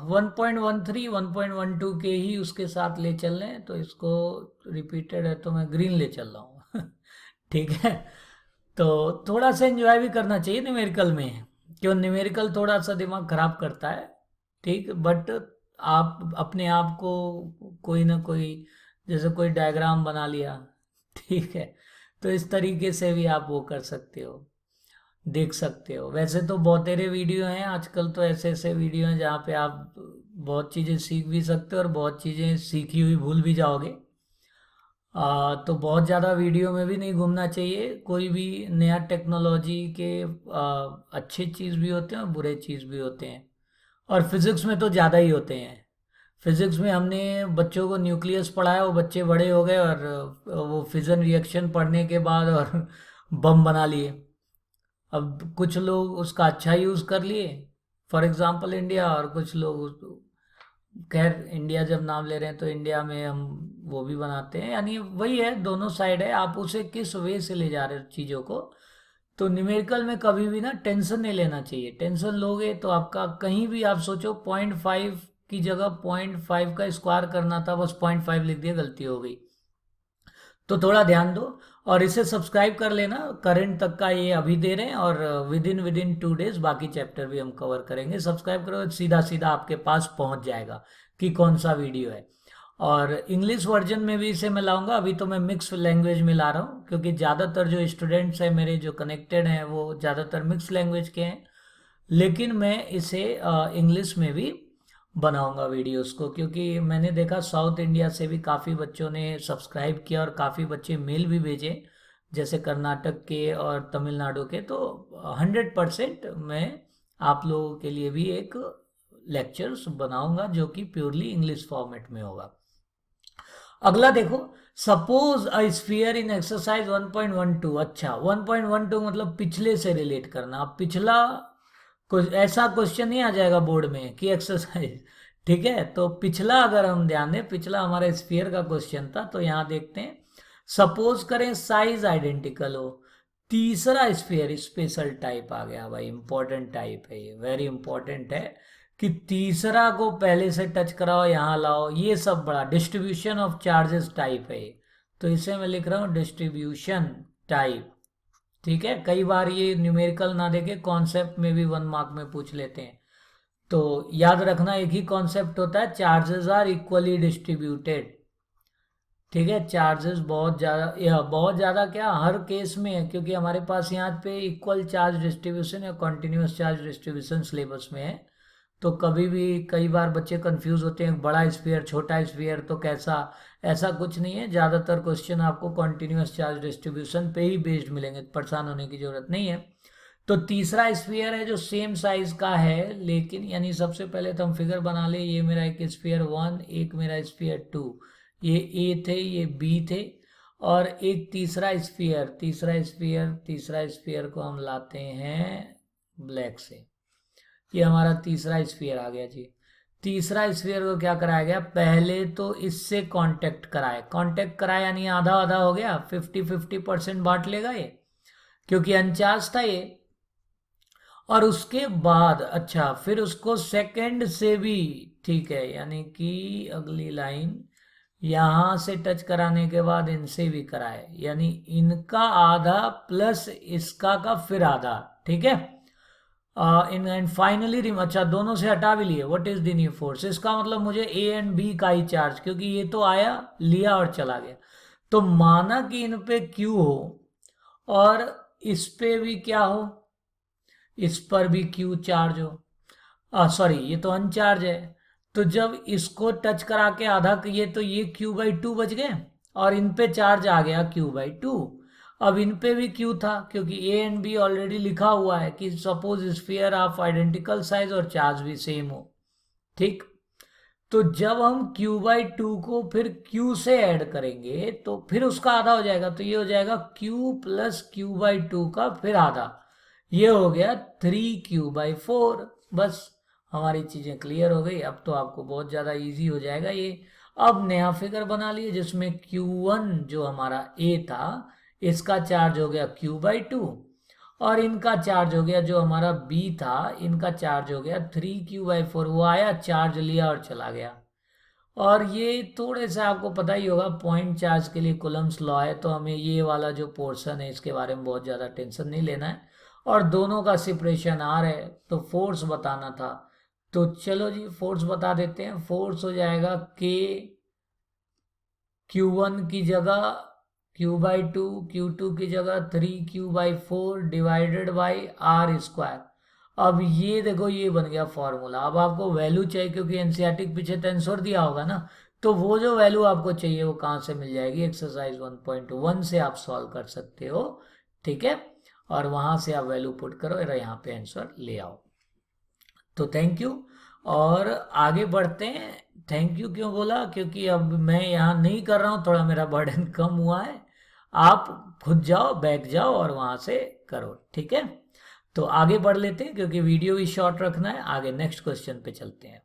1.13 1.12 के ही उसके साथ ले चल रहे हैं, तो इसको रिपीटेड है तो मैं ग्रीन ले चल रहा हूँ ठीक है, तो थोड़ा सा एंजॉय भी करना चाहिए न्यूमेरिकल में, क्यों, न्यूमेरिकल थोड़ा सा दिमाग खराब करता है, ठीक, बट आप अपने आप को कोई ना कोई, जैसे कोई डायग्राम बना लिया, ठीक है, तो इस तरीके से भी आप वो कर सकते हो, देख सकते हो। वैसे तो बहुत तेरे वीडियो हैं आजकल, तो ऐसे ऐसे वीडियो हैं जहाँ पे आप बहुत चीज़ें सीख भी सकते हो और बहुत चीज़ें सीखी हुई भूल भी जाओगे। तो बहुत ज़्यादा वीडियो में भी नहीं घूमना चाहिए। कोई भी नया टेक्नोलॉजी के अच्छे चीज़ भी होते हैं और बुरे चीज़ भी होते हैं, और फिजिक्स में तो ज़्यादा ही होते हैं। फिजिक्स में हमने बच्चों को न्यूक्लियस पढ़ाया, वो बच्चे बड़े हो गए और वो फिजन रिएक्शन पढ़ने के बाद और बम बना लिए। अब कुछ लोग उसका अच्छा यूज़ कर लिए, फॉर एग्जांपल इंडिया, और कुछ लोग, खैर इंडिया जब नाम ले रहे हैं तो इंडिया में हम वो भी बनाते हैं, यानी वही है, दोनों साइड है, आप उसे किस वे से ले जा रहे हो चीज़ों को। तो न्यूमेरिकल में कभी भी ना टेंशन नहीं लेना चाहिए, टेंशन लोगे तो आपका कहीं भी, आप सोचो 0.5 की जगह 0.5 का स्क्वायर करना था, बस 0.5 लिख दिया, गलती हो गई। तो थोड़ा ध्यान दो और इसे सब्सक्राइब कर लेना, करंट तक का ये अभी दे रहे हैं, और विद इन 2 डेज बाकी चैप्टर भी हम कवर करेंगे। सब्सक्राइब करो, सीधा सीधा आपके पास पहुंच जाएगा कि कौन सा वीडियो है। और इंग्लिश वर्जन में भी इसे मैं लाऊंगा, अभी तो मैं मिक्स लैंग्वेज में ला रहा हूँ, क्योंकि ज़्यादातर जो स्टूडेंट्स हैं मेरे जो कनेक्टेड हैं वो ज़्यादातर मिक्स लैंग्वेज के हैं, लेकिन मैं इसे इंग्लिश में भी बनाऊंगा वीडियोस को, क्योंकि मैंने देखा साउथ इंडिया से भी काफ़ी बच्चों ने सब्सक्राइब किया और काफ़ी बच्चे मेल भी भेजे, जैसे कर्नाटक के और तमिलनाडु के। तो 100% मैं आप लोगों के लिए भी एक लेक्चर्स बनाऊंगा जो कि प्योरली इंग्लिश फॉर्मेट में होगा। अगला देखो, suppose a sphere in exercise 1.12। अच्छा, 1.12 मतलब पिछले से रिलेट करना। अब पिछला कुछ ऐसा क्वेश्चन नहीं आ जाएगा बोर्ड में कि एक्सरसाइज, ठीक है। तो पिछला अगर हम ध्यान दें, पिछला हमारा स्फीयर का क्वेश्चन था, तो यहाँ देखते हैं। सपोज करें साइज आइडेंटिकल हो, तीसरा स्फीयर स्पेशल टाइप आ गया भाई, इंपॉर्टेंट टाइप है ये, वेरी इंपॉर्टेंट है कि तीसरा को पहले से टच कराओ, यहाँ लाओ, ये सब बड़ा डिस्ट्रीब्यूशन ऑफ चार्जेस टाइप है ये। तो इसे मैं लिख रहा हूँ डिस्ट्रीब्यूशन टाइप, ठीक है। कई बार ये न्यूमेरिकल ना देके कॉन्सेप्ट में भी 1 मार्क में पूछ लेते हैं, तो याद रखना एक ही कॉन्सेप्ट होता है, चार्जेस आर इक्वली डिस्ट्रीब्यूटेड, ठीक है। चार्जेस बहुत ज़्यादा, या बहुत ज़्यादा क्या, हर केस में है, क्योंकि हमारे पास यहाँ पे इक्वल चार्ज डिस्ट्रीब्यूशन या कॉन्टिन्यूस चार्ज डिस्ट्रीब्यूशन सिलेबस में है। तो कभी भी कई बार बच्चे कंफ्यूज होते हैं, बड़ा स्फीयर छोटा स्फीयर तो कैसा, ऐसा कुछ नहीं है। ज़्यादातर क्वेश्चन आपको कॉन्टिन्यूस चार्ज डिस्ट्रीब्यूशन पे ही बेस्ड मिलेंगे, परेशान होने की ज़रूरत नहीं है। तो तीसरा स्फीयर है जो सेम साइज का है, लेकिन यानी सबसे पहले तो हम फिगर बना ले, ये मेरा एक स्फीयर 1, एक मेरा स्फीयर 2, ये ए थे, ये बी थे, और एक तीसरा स्फीयर, तीसरा स्फीयर को हम लाते हैं ब्लैक से। ये हमारा तीसरा स्फीयर आ गया जी। तीसरा स्फीयर को क्या कराया गया, पहले तो इससे कांटेक्ट कराया यानी आधा आधा हो गया, 50-50% बांट लेगा ये, क्योंकि अनचार्ज था ये। और उसके बाद अच्छा, फिर उसको सेकंड से भी, ठीक है, यानी कि अगली लाइन यहां से टच कराने के बाद इनसे भी कराए, यानी इनका आधा प्लस इसका का फिर आधा, ठीक है। इन एंड फाइनली अच्छा, दोनों से हटा भी लिए, what is the new force, इसका मतलब मुझे ए एंड बी का ही चार्ज, क्योंकि ये तो आया लिया और चला गया। तो माना कि इन पे क्यू हो और इस पे भी क्या हो, इस पर भी क्यू चार्ज हो, सॉरी ये तो अनचार्ज है। तो जब इसको टच करा के आधा किए तो ये Q/2 बच गए, और इन पे चार्ज आ गया Q/2। अब इन पे भी Q था, क्योंकि ए एंड बी ऑलरेडी लिखा हुआ है कि suppose sphere of identical size और चार्ज भी सेम हो, ठीक। तो जब हम Q/2 को फिर Q से ऐड करेंगे तो फिर उसका आधा हो जाएगा, तो ये हो जाएगा Q प्लस Q/2 का फिर आधा, ये हो गया 3Q/4। बस हमारी चीज़ें क्लियर हो गई। अब तो आपको बहुत ज़्यादा इजी हो जाएगा ये। अब नया फिगर बना लिए जिसमें Q1 जो हमारा A था, इसका चार्ज हो गया Q/2, और इनका चार्ज हो गया जो हमारा B था, इनका चार्ज हो गया 3Q/4। वो आया, चार्ज लिया और चला गया। और ये थोड़े से आपको पता ही होगा, पॉइंट चार्ज के लिए कूलम्स लॉ है, तो हमें ये वाला जो पोर्शन है इसके बारे में बहुत ज़्यादा टेंशन नहीं लेना है। और दोनों का सेपरेशन आर है, तो फोर्स बताना था। तो चलो जी फोर्स बता देते हैं। फोर्स हो जाएगा के Q1 की जगह Q/2, Q2 की जगह 3Q/4 divided by are square. अब ये देखो, ये बन गया फॉर्मूला। अब आपको वैल्यू चाहिए, क्योंकि एनसीईआरटी के पीछे टेंसर दिया होगा ना, तो वो जो वैल्यू आपको चाहिए वो कहाँ से मिल जाएगी, एक्सरसाइज 1.1 से आप सॉल्व कर सकते हो, ठीक है। और वहां से आप वैल्यू पुट करो और यहाँ पे आंसर ले आओ। तो थैंक यू, और आगे बढ़ते हैं। थैंक यू क्यों बोला, क्योंकि अब मैं यहाँ नहीं कर रहा हूँ, थोड़ा मेरा बर्डन कम हुआ है। आप खुद जाओ, बैठ जाओ और वहां से करो, ठीक है। तो आगे बढ़ लेते हैं, क्योंकि वीडियो भी शॉर्ट रखना है। आगे नेक्स्ट क्वेश्चन पे चलते हैं।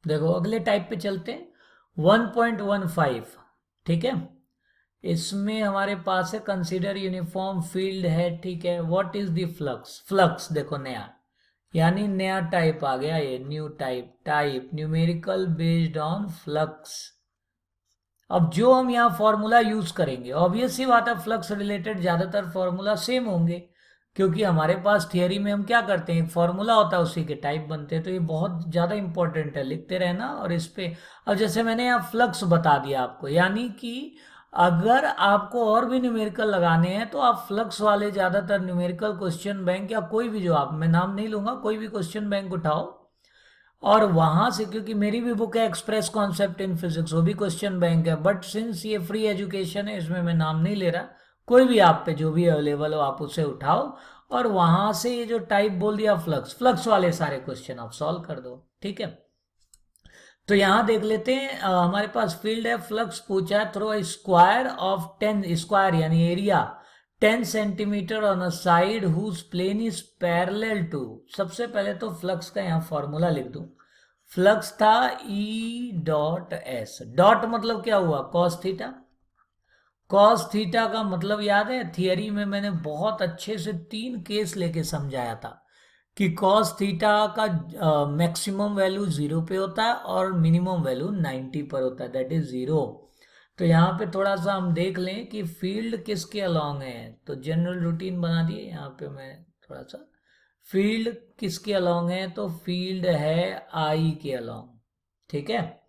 देखो अगले टाइप पे चलते हैं, 1.15, ठीक है। इसमें हमारे पास है कंसीडर यूनिफॉर्म फील्ड है, ठीक है। What is the flux, flux देखो नया, यानी नया टाइप आ गया, ये new type numerical based on flux. अब जो हम यहाँ फॉर्मूला यूज करेंगे, ऑब्वियस सी बात है, फ्लक्स रिलेटेड ज्यादातर फॉर्मूला सेम होंगे, क्योंकि हमारे पास थियरी में हम क्या करते हैं, एक फॉर्मूला होता है, उसी के टाइप बनते हैं। तो ये बहुत ज्यादा इंपॉर्टेंट है, लिखते रहना। और इस पे अब जैसे मैंने यहाँ फ्लक्स बता दिया आपको, यानी कि अगर आपको और भी न्यूमेरिकल लगाने हैं तो आप फ्लक्स वाले ज्यादातर न्यूमेरिकल क्वेश्चन बैंक, या कोई भी जो आप, मैं नाम नहीं लूंगा, कोई भी क्वेश्चन बैंक उठाओ और वहां से, क्योंकि मेरी भी बुक है एक्सप्रेस कॉन्सेप्ट इन फिजिक्स, वो भी क्वेश्चन बैंक है, बट सिंस ये फ्री एजुकेशन है, इसमें मैं नाम नहीं ले रहा, कोई भी आप पे जो भी अवेलेबल हो आप उसे उठाओ, और वहां से ये जो टाइप बोल दिया फ्लक्स, फ्लक्स वाले सारे क्वेश्चन आप सॉल्व कर दो, ठीक है। तो यहां देख लेते हैं, हमारे पास फील्ड है, फ्लक्स पूछा है, थ्रो स्क्वायर ऑफ 10 स्क्वायर यानी area 10 centimetre on a side whose plane is parallel to. सबसे पहले तो फ्लक्स का यहाँ फॉर्मूला लिख दूं। फ्लक्स था ई डॉट एस, डॉट मतलब क्या हुआ, कॉस थीटा। कॉस थीटा का मतलब याद है, थियरी में मैंने बहुत अच्छे से 3 केस लेके समझाया था कि कॉस थीटा का मैक्सिमम वैल्यू 0 पे होता है और मिनिमम वैल्यू 90 पर होता है, दैट इज 0। तो यहाँ पे थोड़ा सा हम देख लें कि फील्ड किसके अलोंग है, तो जनरल रूटीन बना दिए यहाँ पे मैं थोड़ा सा। फील्ड किसके अलोंग है, तो फील्ड है आई के अलोंग, ठीक है।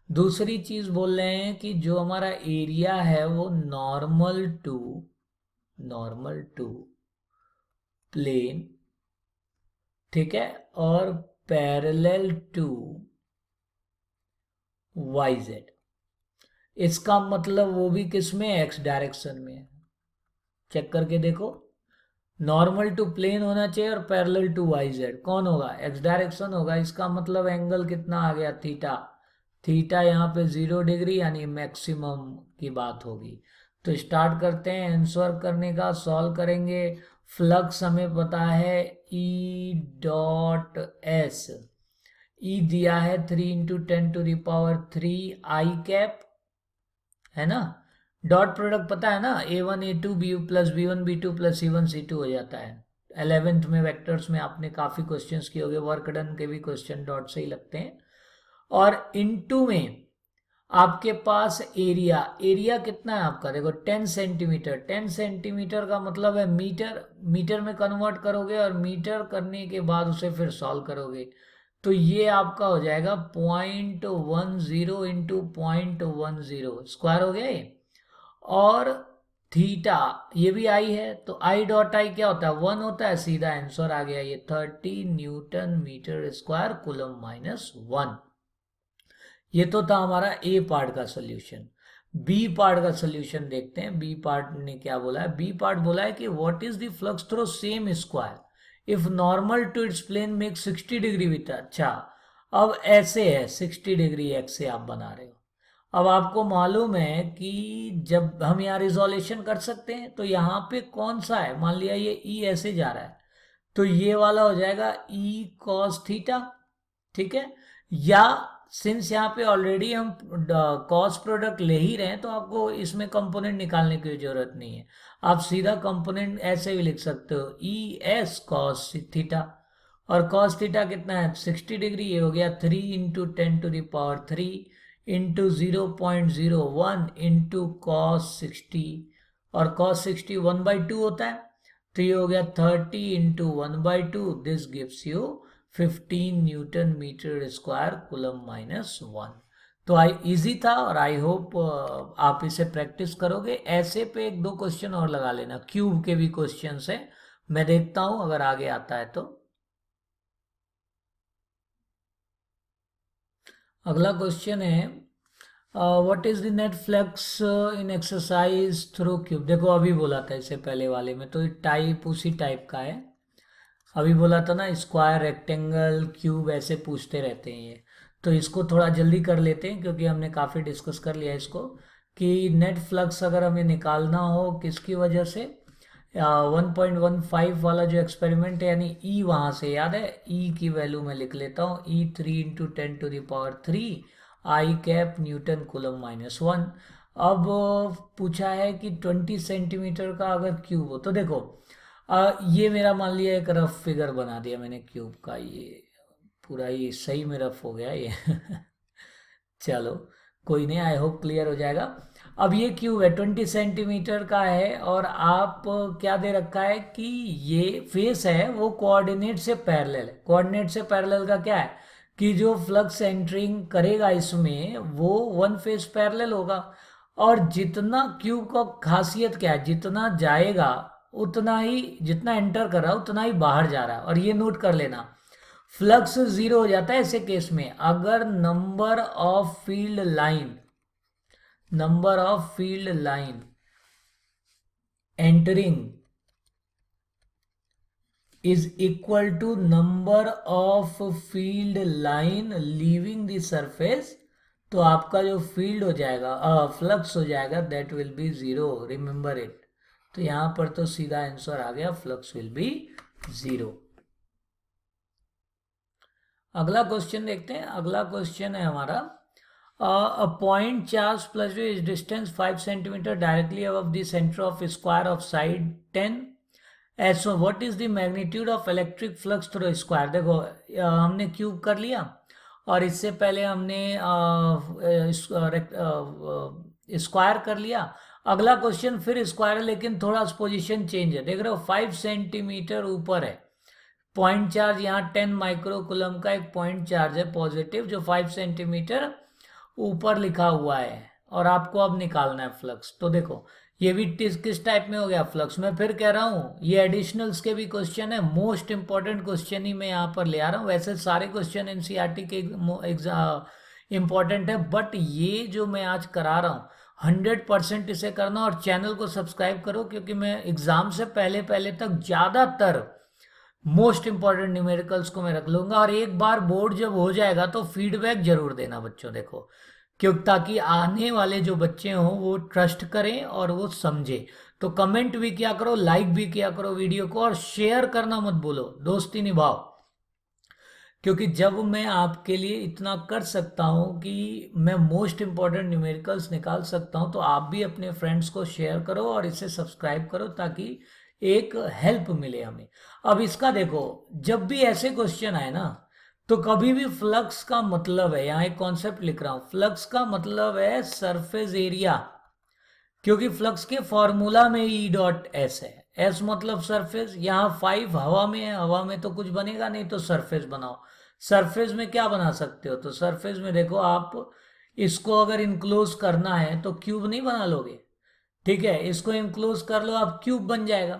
दूसरी चीज बोल रहे हैं कि जो हमारा एरिया है वो नॉर्मल टू प्लेन, ठीक है, और पैरेलल टू वाई जेड। इसका मतलब वो भी किस में, एक्स डायरेक्शन में है। चेक करके देखो, नॉर्मल टू प्लेन होना चाहिए और पैरेलल टू वाई जेड, कौन होगा, एक्स डायरेक्शन होगा। इसका मतलब एंगल कितना आ गया, थीटा। थीटा यहाँ पे 0 डिग्री यानी मैक्सिमम की बात होगी। तो स्टार्ट करते हैं आंसर करने का, सॉल्व करेंगे। फ्लक्स हमें पता है ई डॉट एस, ई दिया है 3 × 10⁻³ आई कैप, है ना। डॉट प्रोडक्ट पता है ना, A1 A2 BU plus B1 B2 plus C1 C2 हो जाता है। 11th में वेक्टर्स में आपने काफ़ी क्वेश्चंस किए होंगे, वर्क डन के भी क्वेश्चन डॉट से ही लगते हैं। और इनटू में आपके पास एरिया, एरिया कितना है आपका, देखो 10 सेंटीमीटर। 10 सेंटीमीटर का मतलब है मीटर, मीटर में कन्वर्ट करोगे और मीटर करने के बाद उसे फिर सॉल्व करोगे, तो ये आपका हो जाएगा 0.10 इंटू 0.10 स्क्वायर हो गया ये। और थीटा ये भी आई है, तो आई डॉट आई क्या होता है, 1 होता है, सीधा आंसर आ गया ये 30 न्यूटन मीटर स्क्वायर कूलम -1। ये तो था हमारा ए पार्ट का सोल्यूशन। बी पार्ट का सोल्यूशन देखते हैं, बी पार्ट ने क्या बोला है। बी पार्ट बोला है कि what is the flux through same square if normal to its plane make 60 degree with. अच्छा, अब ऐसे है 60 डिग्री एक्स से आप बना रहे हो। अब आपको मालूम है कि जब हम यहाँ रिजोल्यूशन कर सकते हैं, तो यहाँ पे कौन सा है, मान लिया ये ई ऐसे जा रहा है, तो ये वाला हो जाएगा ई कॉस थीटा, ठीक है। या सिंस यहाँ पे ऑलरेडी हम कॉस प्रोडक्ट ले ही रहे हैं, तो आपको इसमें कंपोनेंट निकालने की जरूरत नहीं है, आप सीधा कंपोनेंट ऐसे भी लिख सकते हो, ई एस कॉस थीटा। और कॉस थीटा कितना है, 60 डिग्री, ये हो गया 3 × 10⁻³ इंटू 0.01 इंटू कॉस 60, और कॉस 60 1/2 होता है, तो ये हो गया 30 into 1/2, this gives you 15 newton metre square coulomb -1। तो आई इजी था और आई होप आप इसे प्रैक्टिस करोगे। ऐसे पे 1-2 क्वेश्चन और लगा लेना, क्यूब के भी क्वेश्चन है, मैं देखता हूं अगर आगे आता है तो। अगला क्वेश्चन है, what is the net flux in exercise through cube. देखो अभी बोला था इससे पहले वाले में, तो टाइप उसी टाइप का है। अभी बोला था ना स्क्वायर रेक्टेंगल क्यूब ऐसे पूछते रहते हैं ये, तो इसको थोड़ा जल्दी कर लेते हैं क्योंकि हमने काफ़ी डिस्कस कर लिया इसको। कि नेट फ्लक्स अगर हमें निकालना हो किसकी वजह से, 1.15 वाला जो एक्सपेरिमेंट है, यानी ई वहाँ से याद है, ई की वैल्यू मैं लिख लेता हूँ, ई 3 × 10⁻³ आई कैप न्यूटन कूलम -1। अब पूछा है कि 20 सेंटीमीटर का अगर क्यूब हो, तो देखो ये मेरा मान लिया एक रफ फिगर बना दिया मैंने क्यूब का, ये पूरा ये सही में रफ हो गया ये चलो कोई नहीं, आई होप क्लियर हो जाएगा। अब ये क्यूब है 20 सेंटीमीटर का है, और आप क्या दे रखा है कि ये फेस है वो कोऑर्डिनेट से पैरेलल है। कोऑर्डिनेट से पैरेलल का क्या है कि जो फ्लक्स एंटरिंग करेगा इसमें वो वन फेस पैरेलल होगा, और जितना क्यूब का खासियत क्या है, जितना जाएगा उतना ही, जितना एंटर कर रहा है उतना ही बाहर जा रहा है। और ये नोट कर लेना, फ्लक्स 0 हो जाता है ऐसे केस में अगर number of field line entering is equal to number of field line leaving the surface, तो आपका जो फील्ड हो जाएगा फ्लक्स हो जाएगा that will be zero, remember it. तो यहां पर तो सीधा आंसर आ गया, फ्लक्स विल बी जीरो। अगला क्वेश्चन देखते हैं। अगला क्वेश्चन है हमारा, a point charge plus is distance 5 centimeter directly above the center of square of side 10, as so what is the magnitude of electric flux through square। देखो हमने cube कर लिया और इससे पहले हमने स्क्वायर कर लिया। अगला क्वेश्चन फिर स्क्वायर है लेकिन थोड़ा पोजीशन चेंज है, देख रहे हो 5 सेंटीमीटर ऊपर है पॉइंट चार्ज, यहाँ 10 माइक्रोकुलम का एक पॉइंट चार्ज है पॉजिटिव जो 5 सेंटीमीटर ऊपर लिखा हुआ है, और आपको अब निकालना है फ्लक्स। तो देखो ये भी किस टाइप में हो गया फ्लक्स। मैं फिर कह रहा हूँ ये एडिशनल्स के भी क्वेश्चन है, मोस्ट इंपॉर्टेंट क्वेश्चन ही मैं यहाँ पर ले आ रहा हूँ। वैसे सारे क्वेश्चन एनसीईआरटी के इंपॉर्टेंट है, बट ये जो मैं आज करा रहा हूँ 100% इसे करना, और चैनल को सब्सक्राइब करो क्योंकि मैं एग्जाम से पहले पहले तक ज़्यादातर मोस्ट इंपॉर्टेंट न्यूमेरिकल्स को मैं रख लूंगा। और एक बार बोर्ड जब हो जाएगा तो फीडबैक जरूर देना बच्चों, देखो क्यों, ताकि आने वाले जो बच्चे हों वो ट्रस्ट करें और वो समझे। तो कमेंट भी किया करो, लाइक भी किया करो वीडियो को, और शेयर करना मत भूलो, दोस्ती निभाओ। क्योंकि जब मैं आपके लिए इतना कर सकता हूं कि मैं मोस्ट इंपॉर्टेंट न्यूमेरिकल्स निकाल सकता हूं, तो आप भी अपने फ्रेंड्स को शेयर करो और इसे सब्सक्राइब करो ताकि एक हेल्प मिले हमें। अब इसका देखो, जब भी ऐसे क्वेश्चन आए ना, तो कभी भी फ्लक्स का मतलब है, यहाँ एक कॉन्सेप्ट लिख रहा हूं, फ्लक्स का मतलब है सरफेस एरिया, क्योंकि फ्लक्स के फॉर्मूला में ई डॉट एस है। एस मतलब सरफेस, यहाँ 5 हवा में है, हवा में तो कुछ बनेगा नहीं, तो सरफेस बनाओ। सरफेस में क्या बना सकते हो, तो सरफेस में देखो आप इसको अगर इनक्लोज करना है तो क्यूब नहीं बना लोगे, ठीक है, इसको इनक्लोज कर लो आप, क्यूब बन जाएगा।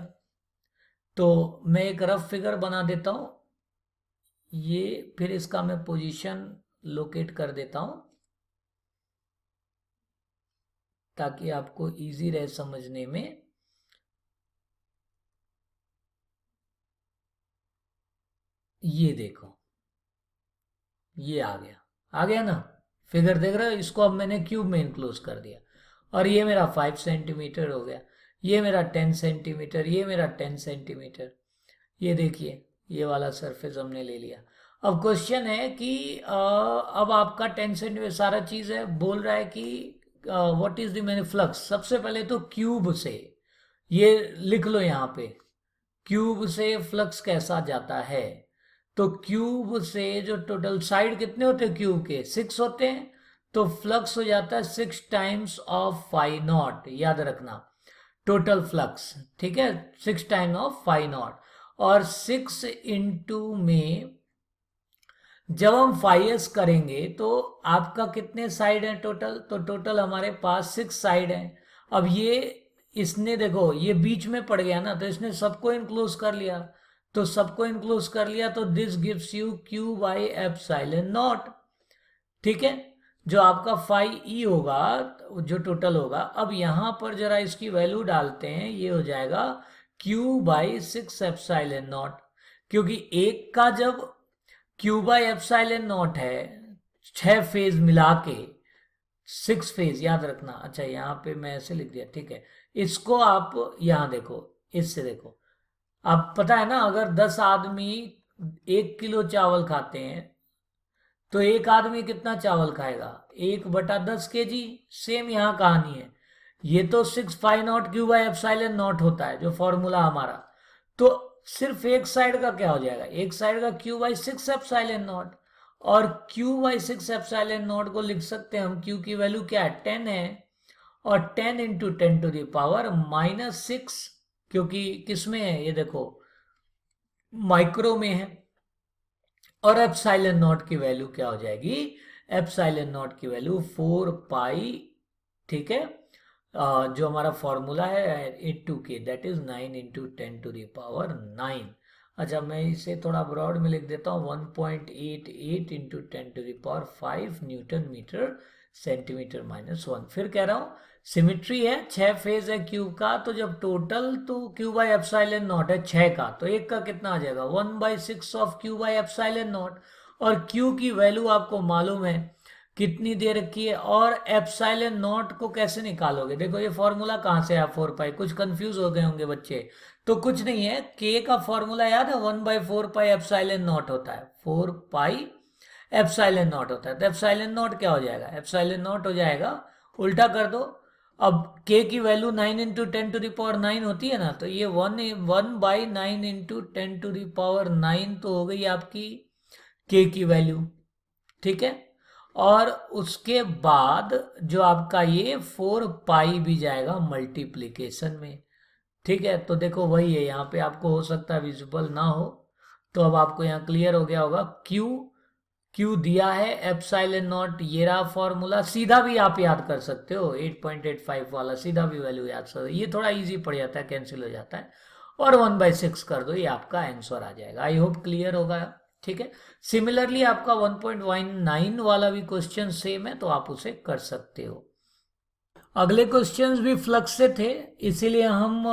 तो मैं एक रफ फिगर बना देता हूं, ये फिर इसका मैं पोजीशन लोकेट कर देता हूं ताकि आपको इजी रहे समझने में। ये देखो ये आ गया ना फिगर, देख रहे हो, इसको अब मैंने क्यूब में इनक्लोज कर दिया, और ये मेरा 5 सेंटीमीटर हो गया, ये मेरा 10 सेंटीमीटर, ये मेरा 10 सेंटीमीटर। ये देखिए ये वाला सरफेस हमने ले लिया। अब क्वेश्चन है कि अब आपका 10 सेंटीमीटर सारा चीज है, बोल रहा है कि व्हाट इज द मैंने फ्लक्स। सबसे पहले तो क्यूब से ये लिख लो यहाँ पे, क्यूब से फ्लक्स कैसा जाता है। तो क्यूब से जो टोटल साइड कितने होते हैं क्यूब के, 6 होते हैं, तो फ्लक्स हो जाता है 6 टाइम्स ऑफ फाई नॉट, याद रखना टोटल फ्लक्स, ठीक है, 6 टाइम ऑफ फाई नॉट। और 6 इंटू में जब हम 5s करेंगे तो आपका कितने साइड है टोटल, तो टोटल हमारे पास 6 साइड है। अब ये इसने देखो ये बीच में पड़ गया ना, तो इसने सबको इनक्लोज कर लिया, तो सबको इनक्लोज कर लिया, तो this gives you Q by epsilon not, ठीक है, जो आपका फाई ई होगा, जो टोटल होगा। अब यहां पर जरा इसकी वैल्यू डालते हैं, ये हो जाएगा क्यू बाई 6 एप्सिलॉन नॉट, क्योंकि एक का जब क्यू बाई एप्सिलॉन नॉट है 6 फेज मिला के, 6 फेज याद रखना। अच्छा यहाँ पे मैं ऐसे लिख दिया, ठीक है, इसको आप यहाँ देखो, इससे देखो, आप पता है ना अगर 10 आदमी 1 किलो चावल खाते हैं तो एक आदमी कितना चावल खाएगा, 1/10 kg। सेम यहाँ कहानी है, ये तो 6 phi naught Q by epsilon naught होता है जो फॉर्मूला हमारा, तो सिर्फ एक साइड का क्या हो जाएगा, एक साइड का क्यू बाई 6 एप्सिलॉन नॉट, और क्यू बाई 6 एप्सिलॉन नॉट को लिख सकते हैं हम, क्यू की वैल्यू क्या है 10 है, और 10 इंटू 10⁻⁻⁶, क्योंकि किस में है ये देखो माइक्रो में है। और एप्सिलॉन नॉट की वैल्यू क्या हो जाएगी, एप्सिलॉन नॉट की वैल्यू 4 पाई, ठीक है, जो हमारा फॉर्मूला है 82K, दैट इज 9 इंटू 10⁻⁹। अच्छा मैं इसे थोड़ा ब्रॉड में लिख देता हूँ, 1.88 इंटू 10⁻⁵ न्यूटन मीटर सेंटीमीटर -1। फिर कह रहा हूं सिमिट्री है, 6 फेज है क्यूब का, तो जब टोटल तो क्यू बाई एप्सिलॉन नॉट है 6 का, तो एक का कितना आ जाएगा 1/6 of Q by epsilon not. और क्यू की वैल्यू आपको मालूम है कितनी दे रखी है, और एप्सिलॉन नॉट को कैसे निकालोगे? देखो ये फॉर्मूला कहाँ से है 4 पाई, कुछ कंफ्यूज हो गए होंगे बच्चे। तो कुछ नहीं है, के का फॉर्मूला याद है 1/4 पाई एप्सिलॉन नॉट होता है, 4 पाई एप्सिलॉन नॉट होता है। तो एप्सिलॉन नॉट क्या हो जाएगा? एप्सिलॉन नॉट हो जाएगा, उल्टा कर दो, अब k की वैल्यू 9 इंटू 10⁹ होती है ना, तो ये 1/9 इंटू 10⁹ तो हो गई आपकी k की वैल्यू, ठीक है। और उसके बाद जो आपका ये 4 पाई भी जाएगा मल्टीप्लीकेशन में, ठीक है। तो देखो वही है, यहाँ पे आपको हो सकता है विजिबल ना हो, तो अब आपको यहाँ क्लियर हो गया होगा। क्यू दिया है एप्सिलॉन नॉट, ये रहा फॉर्मूला, सीधा भी आप याद कर सकते हो 8.85 वाला, सीधा भी वैल्यू याद कर सकते हो, ये थोड़ा इजी पड़ जाता है, कैंसिल हो जाता है, और 1/6 कर दो, ये आपका आंसर आ जाएगा। आई होप क्लियर होगा, ठीक है। सिमिलरली आपका 1.19 वाला भी क्वेश्चन सेम है, तो आप उसे कर सकते हो। अगले क्वेश्चंस भी फ्लक्स से थे, इसीलिए हम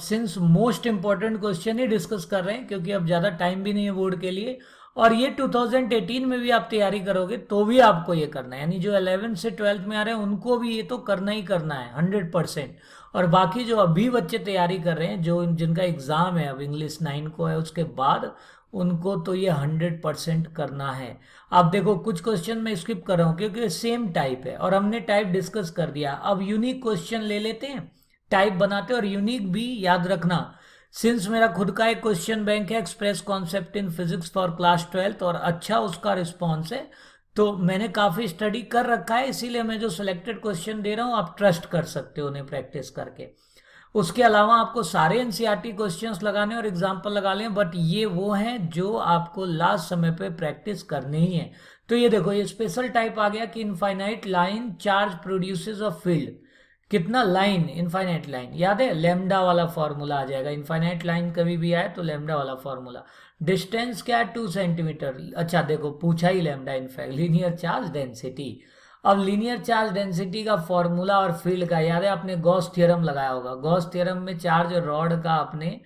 सिंस मोस्ट इंपॉर्टेंट क्वेश्चन ही डिस्कस कर रहे हैं, क्योंकि अब ज़्यादा टाइम भी नहीं है बोर्ड के लिए, और ये 2018 में भी आप तैयारी करोगे तो भी आपको ये करना है, यानी जो 11th से 12th में आ रहे हैं उनको भी ये तो करना ही करना है 100%। और बाकी जो अभी बच्चे तैयारी कर रहे हैं, जो जिनका एग्ज़ाम है अब इंग्लिश 9 को है उसके बाद, उनको तो ये 100% करना है। आप देखो कुछ क्वेश्चन मैं स्किप कर रहा हूँ क्योंकि सेम टाइप है और हमने टाइप डिस्कस कर दिया। अब यूनिक क्वेश्चन ले लेते हैं, टाइप बनाते हैं, और यूनिक भी याद रखना, सिंस मेरा खुद का एक क्वेश्चन बैंक है express Concept in physics for class 12th, और अच्छा उसका रिस्पॉन्स है, तो मैंने काफ़ी स्टडी कर रखा है, इसीलिए मैं जो सिलेक्टेड क्वेश्चन दे रहा हूँ आप ट्रस्ट कर सकते हो उन्हें प्रैक्टिस करके। उसके अलावा आपको सारे एनसीईआरटी क्वेश्चंस लगाने और एग्जाम्पल लगा लें, बट ये वो हैं जो आपको लास्ट समय पे प्रैक्टिस करने ही है। तो ये देखो, ये स्पेशल टाइप आ गया कि infinite line charge produces a field. कितना लाइन? इनफाइनाइट लाइन, याद है लेमडा वाला फॉर्मूला आ जाएगा, इनफाइनाइट लाइन कभी भी आए तो लेमडा वाला फॉर्मूला। डिस्टेंस क्या है? 2 सेंटीमीटर। अच्छा देखो, पूछा ही lambda, in fact linear charge density. अब लीनियर चार्ज डेंसिटी का फॉर्मूला और फील्ड का याद है, आपने गॉस थ्योरम लगाया होगा। गॉस थ्योरम में चार्ज रॉड का आपने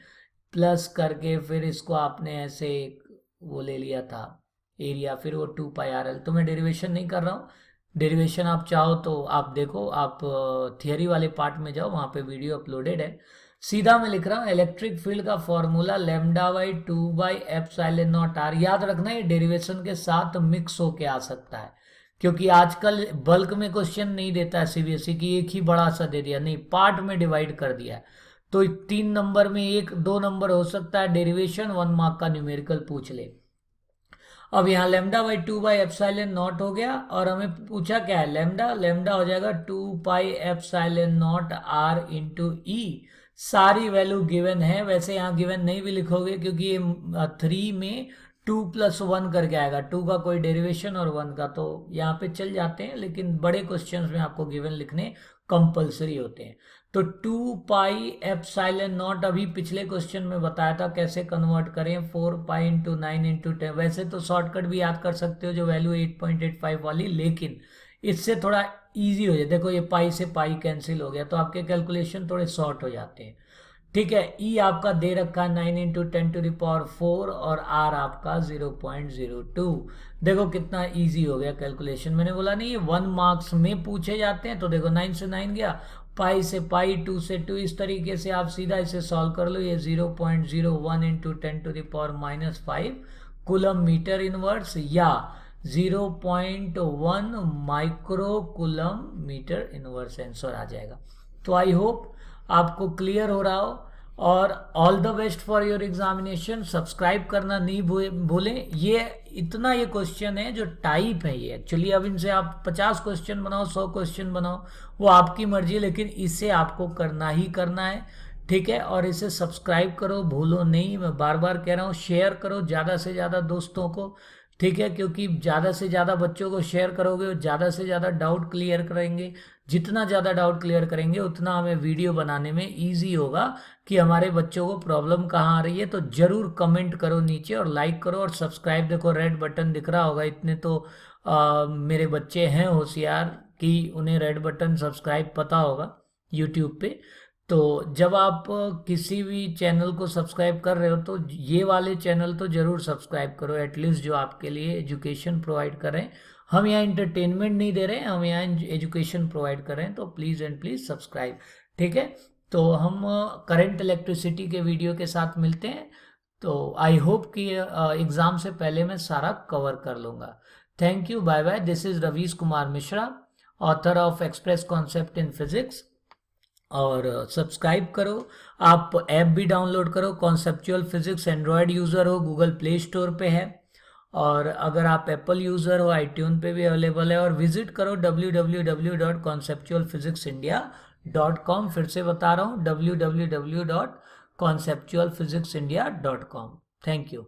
प्लस करके फिर इसको आपने ऐसे वो ले लिया था एरिया, फिर वो 2πr_l। तो मैं डेरिवेशन नहीं कर रहा हूँ, डेरिवेशन आप चाहो तो आप देखो, आप थियरी वाले पार्ट में जाओ, वहाँ पे वीडियो अपलोडेड है। सीधा मैं लिख रहा हूँ इलेक्ट्रिक फील्ड का फॉर्मूला λ/2/ε0r। याद रखना ये डेरिवेशन के साथ मिक्स होके आ सकता है, क्योंकि आजकल बल्क में क्वेश्चन नहीं देता है सीबीएसई की एक ही बड़ा सा दे दिया, नहीं पार्ट में डिवाइड कर दिया है। तो 3 नंबर में 1-2 नंबर हो सकता है डेरिवेशन, 1 मार्क का न्यूमेरिकल पूछ ले। अब यहाँ λ/2/ε0 हो गया, और हमें पूछा क्या है लेमडा हो जाएगा 2πε0r इंटू ई। सारी वैल्यू गिवन है, वैसे यहाँ गिवन नहीं भी लिखोगे क्योंकि ये 3 में 2 + 1 करके आएगा, 2 का कोई डेरिवेशन और 1 का, तो यहाँ पे चल जाते हैं, लेकिन बड़े क्वेश्चंस में आपको गिवन लिखने कंपलसरी होते हैं। तो 2πε0 अभी पिछले क्वेश्चन में बताया था कैसे कन्वर्ट करें, 4π × 9 × 10। वैसे तो शॉर्टकट भी याद कर सकते हो जो वैल्यू 8.85 वाली, लेकिन इससे थोड़ा इजी हो जाए। देखो ये पाई से पाई कैंसिल हो गया, तो आपके कैलकुलेशन थोड़े शॉर्ट हो जाते हैं, ठीक है। ई आपका दे रखा है 9 × 10⁴ और आर आपका 0.02। देखो कितना इजी हो गया कैलकुलेशन, मैंने बोला नहीं ये 1 मार्क्स में पूछे जाते हैं। तो देखो 9 से 9 गया, पाई से पाई, 2 से 2, इस तरीके से आप सीधा इसे सॉल्व कर लो। ये 0.01 × 10⁻⁵ कूलम मीटर इनवर्स, या 0.1 micro coulomb metre inverse answer आ जाएगा। तो आई होप आपको क्लियर हो रहा हो, और all the best for your examination. Subscribe करना नहीं भूलें। ये इतना ये क्वेश्चन है जो टाइप है ये एक्चुअली, अब इनसे आप 50 क्वेश्चन बनाओ, 100 क्वेश्चन बनाओ, वो आपकी मर्जी, लेकिन इसे आपको करना ही करना है, ठीक है। और इसे सब्सक्राइब करो, भूलो नहीं, मैं बार बार कह रहा हूँ, शेयर करो ज़्यादा से ज़्यादा दोस्तों को, ठीक है, क्योंकि ज़्यादा से ज़्यादा बच्चों को शेयर करोगे ज़्यादा से ज़्यादा डाउट क्लियर करेंगे। जितना ज़्यादा डाउट क्लियर करेंगे उतना हमें वीडियो बनाने में इजी होगा कि हमारे बच्चों को प्रॉब्लम कहाँ आ रही है। तो ज़रूर कमेंट करो नीचे, और लाइक करो, और सब्सक्राइब, देखो रेड बटन दिख रहा होगा, इतने तो मेरे बच्चे हैं होशियार, कि उन्हें रेड बटन सब्सक्राइब पता होगा यूट्यूब पे। तो जब आप किसी भी चैनल को सब्सक्राइब कर रहे हो तो ये वाले चैनल तो ज़रूर सब्सक्राइब करो, एटलीस्ट जो आपके लिए एजुकेशन प्रोवाइड कर रहे हैं। हम यहाँ इंटरटेनमेंट नहीं दे रहे हैं, हम यहाँ एजुकेशन प्रोवाइड कर रहे हैं, तो प्लीज़ एंड प्लीज़ सब्सक्राइब। ठीक है, तो हम करंट इलेक्ट्रिसिटी के वीडियो के साथ मिलते हैं। तो आई होप कि एग्ज़ाम से पहले मैं सारा कवर कर लूँगा। Thank you, bye bye. This is Ravish Kumar Mishra, author of Express Concept in physics. और सब्सक्राइब करो, आप ऐप भी डाउनलोड करो, कॉन्सेप्चुअल फिजिक्स। एंड्रॉयड यूज़र हो गूगल प्ले स्टोर पे है, और अगर आप एप्पल यूज़र हो आईट्यून पे भी अवेलेबल है। और विजिट करो www.conceptualphysicsindia.com। फिर से बता रहा हूँ, www.conceptualphysicsindia.com। Thank you.